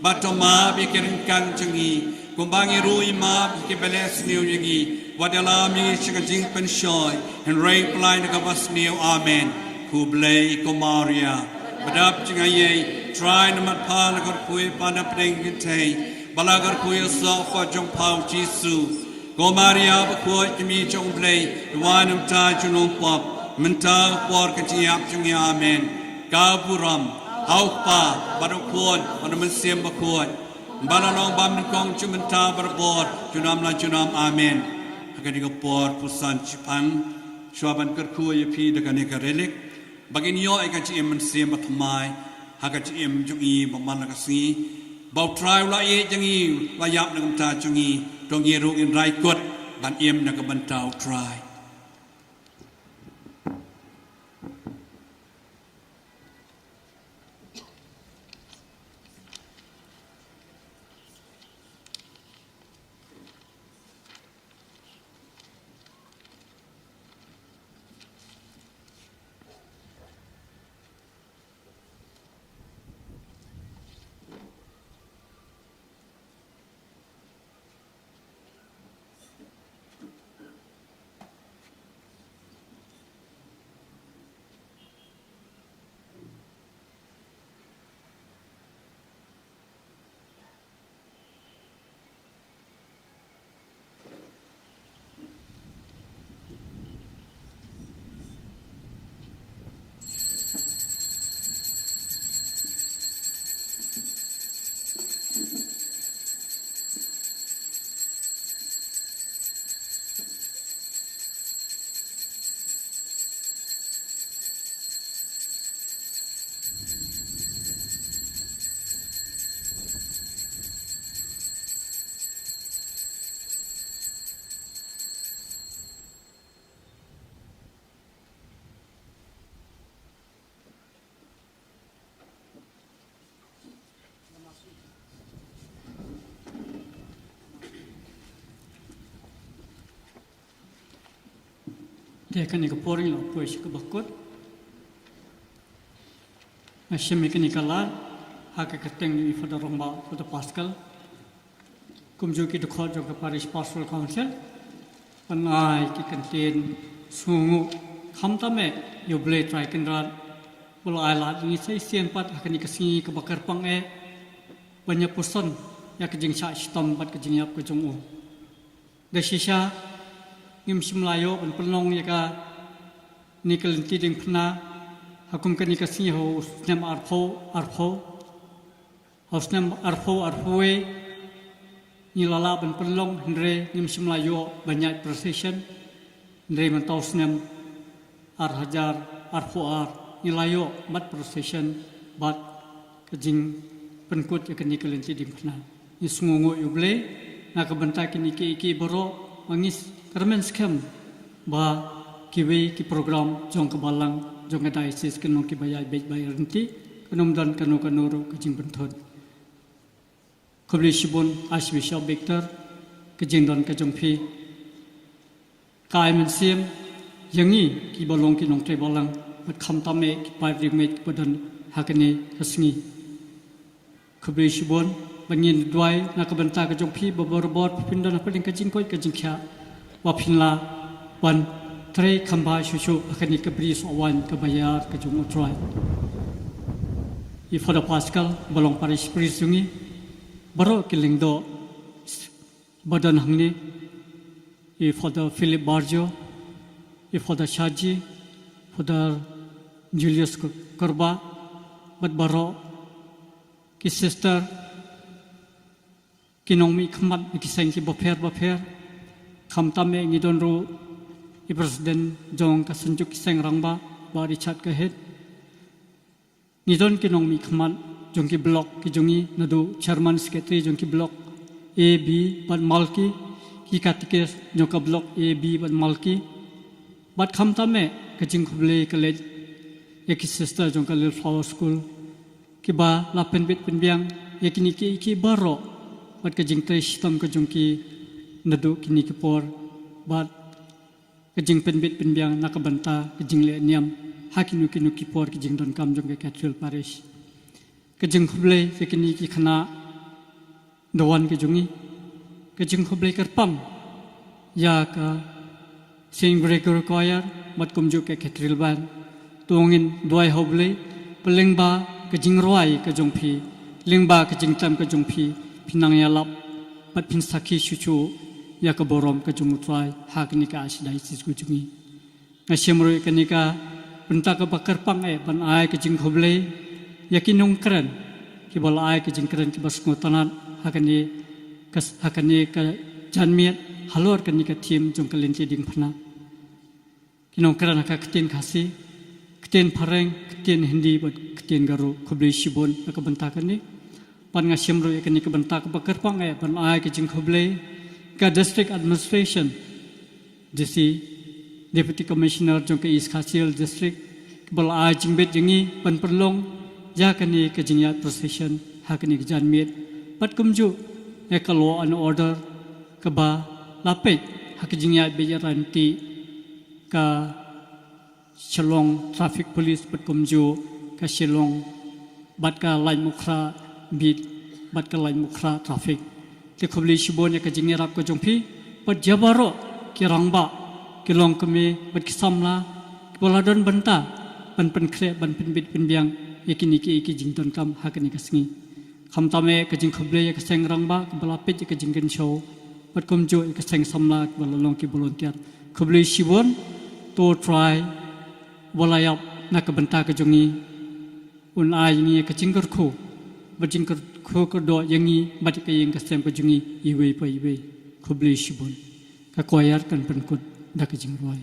S16: batoma bi kereng kang chungi kum bangi rui ma bi ke beles niu yingi wadala mi chika jing pen shoy and ray blind ka bas niu amen ku blai ko maria badap chingaye try namat pa na kor kui pa na preng gitei balagar kuya sa kwa jong pao jisu ko maria ba ko kimi jong blai wanam ta junong pop menta por ka tiap jong amen ka buram hau pa barokon manam sem ba ko balalong bam kong chumenta barbor junam la junam amen agani ko por pusan chipan shwaban kar kuya pi daga ne ka relik bagin yo ai ka chi em sem ba thmai ha ka chi em jong i ba man la ka si Bau trai la ye jangi la yap nak ta jangi dong ye ru in rai kot ban em nak ban tau trai
S3: dia kan ni keporing lo puas ke bakut Masih ni kalah hak keteng ni pada romba pada Pascal kumju ki dekat jong ke Parish Pastoral Council panai ki kantin sungu khamtame yo ble try kendran bola alat ni sai sian pat hak ni kasi ke bakar pang banyak person ya ke jing sha stom bat ke jing yap ke jong da shisha ngim simlayo ban pelong ya ka nikal Lynti Diengphna hakum kan nikasi ho snem arpho ho snem arpho ni lala ban pelong hendre ngim simlayo banyak procession hendre mentau snem hajar arpho ni layo mat procession bat ke jing penkut ya kan nikal Lynti Diengphna ni sungungo yuble na ka bantai ki iki boro mangis Kermen skam ba kiwi ki program jong kebalang jong diocese kenong ki bayai baik bayar nanti kenom dan kanoro kejing benton. Kebeli sibun Archbishop Victor kejing dan kejong pi kai mensim yangi ki balong ki nong tre balang mat kham tame ki pai rimet badan hakani kasngi. Kebeli sibun bangin duai nak kebenta kejong pi babor pindan paling kejing koi kejing kya wapinla wan tre kamba shushu akan ikabri sowan kebayar ke jumlah try. Ifada Pascal balong Parish Priest jungi baru kiling do badan hangni ifada Philip Barjo ifada Shaji ifada Julius Korba bat baro ki sister kinongmi khmat ki sengki baper Khamtame ngidon ru i Presiden jong ka senjuk seng rangba ba Richard ka het ngidon kinong mi khman jong ki block ki jongi nadu chairman secretary jong ki block AB ban malki ki katikes jong ka block AB ban malki bat khamtame ka jing khuble college ek sister jong ka Little Flower School ki ba la penbit penbiang yakini ki baro bat ka jing trish tam ka jong ki nadu kini kipor bat kejing penbit penbiang nakabanta kejing le niam hakinu kinu kipor kejing don kam jong ke Cathedral Parish kejing khuble sekini ki khana dawan ke jongi kejing khuble kerpam ya ka Saint Gregory Choir mat kumju ke Cathedral ban tungin duai hoble pelengba kejing roi ke jongpi lengba kejing tam ke jongpi pinang yalap pat pin sakhi chuchu ya ka borom ka jumutrai hak ni ka asdai sis ku jungi ngasemro ka ni ka penta ka bakar pang ban ai ka jing khoble ya ki nong kran ki bol ai ka jing kran ki bas ngo tanat hak ni ka janmiat halor ka ni ka team jong ka Lynti Diengphna ki nong kran ka kten khasi kten phareng kten hindi bat kten garu khoble shibon ka banta ka ni pan ngasemro ka ni ka banta ka bakar pang ban ai ka jing khoble ka district administration DC deputy commissioner jong ke East Khasil district bal a jingbet jingi pan perlong ja kani ke jingya procession hakani ke janmit pat kumju e ka law and order ka ba lapet hak jingya bejaranti ka Shillong traffic police pat kumju ka Shillong bat ka lain mukra bit bat ka lain mukra traffic ke khobli shibon ya ka jingi rap ko jongpi pat jabaro ki rangba ki long kami bat ki samla boladon banta ban pen kre ban pen bit pen biang yakini ki jington kam hakani kasngi khamtame ka jing khoble ya ka seng rangba ka balapit ya ka jinggen show pat komjo ya ka seng samla ka bolalong ki volunteer khobli shibon to try bolayap na ka banta ka jongi un ai ni ka jingger khu bajingker khokodo yangi bat ka yeng ka sem ka jungi iwe pa iwe khobli shibon ka koyar kan penkut da ka jingroi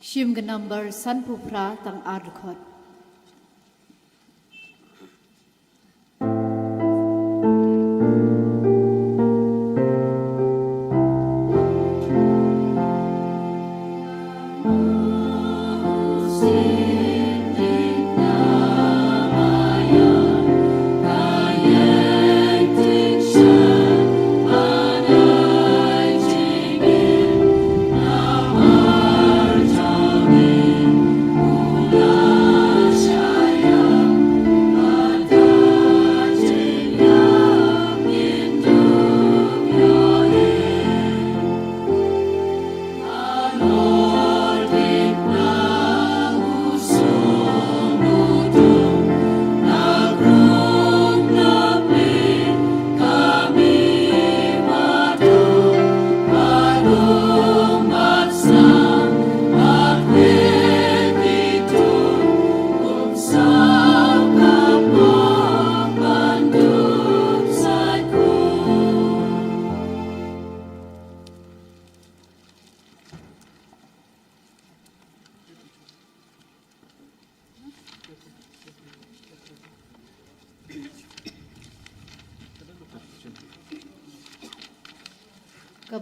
S5: shim ga number san pupra tang ardkhot
S17: I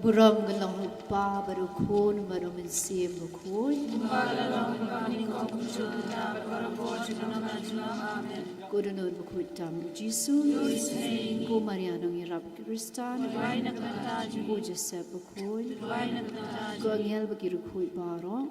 S5: Aburam galang pa baru kon baru mensim bukoi. Kodunod bukoi tam Jisu. Ko Maria nang irap Kristan. Ko Joseph bukoi. Ko Angel bagiru koi baro.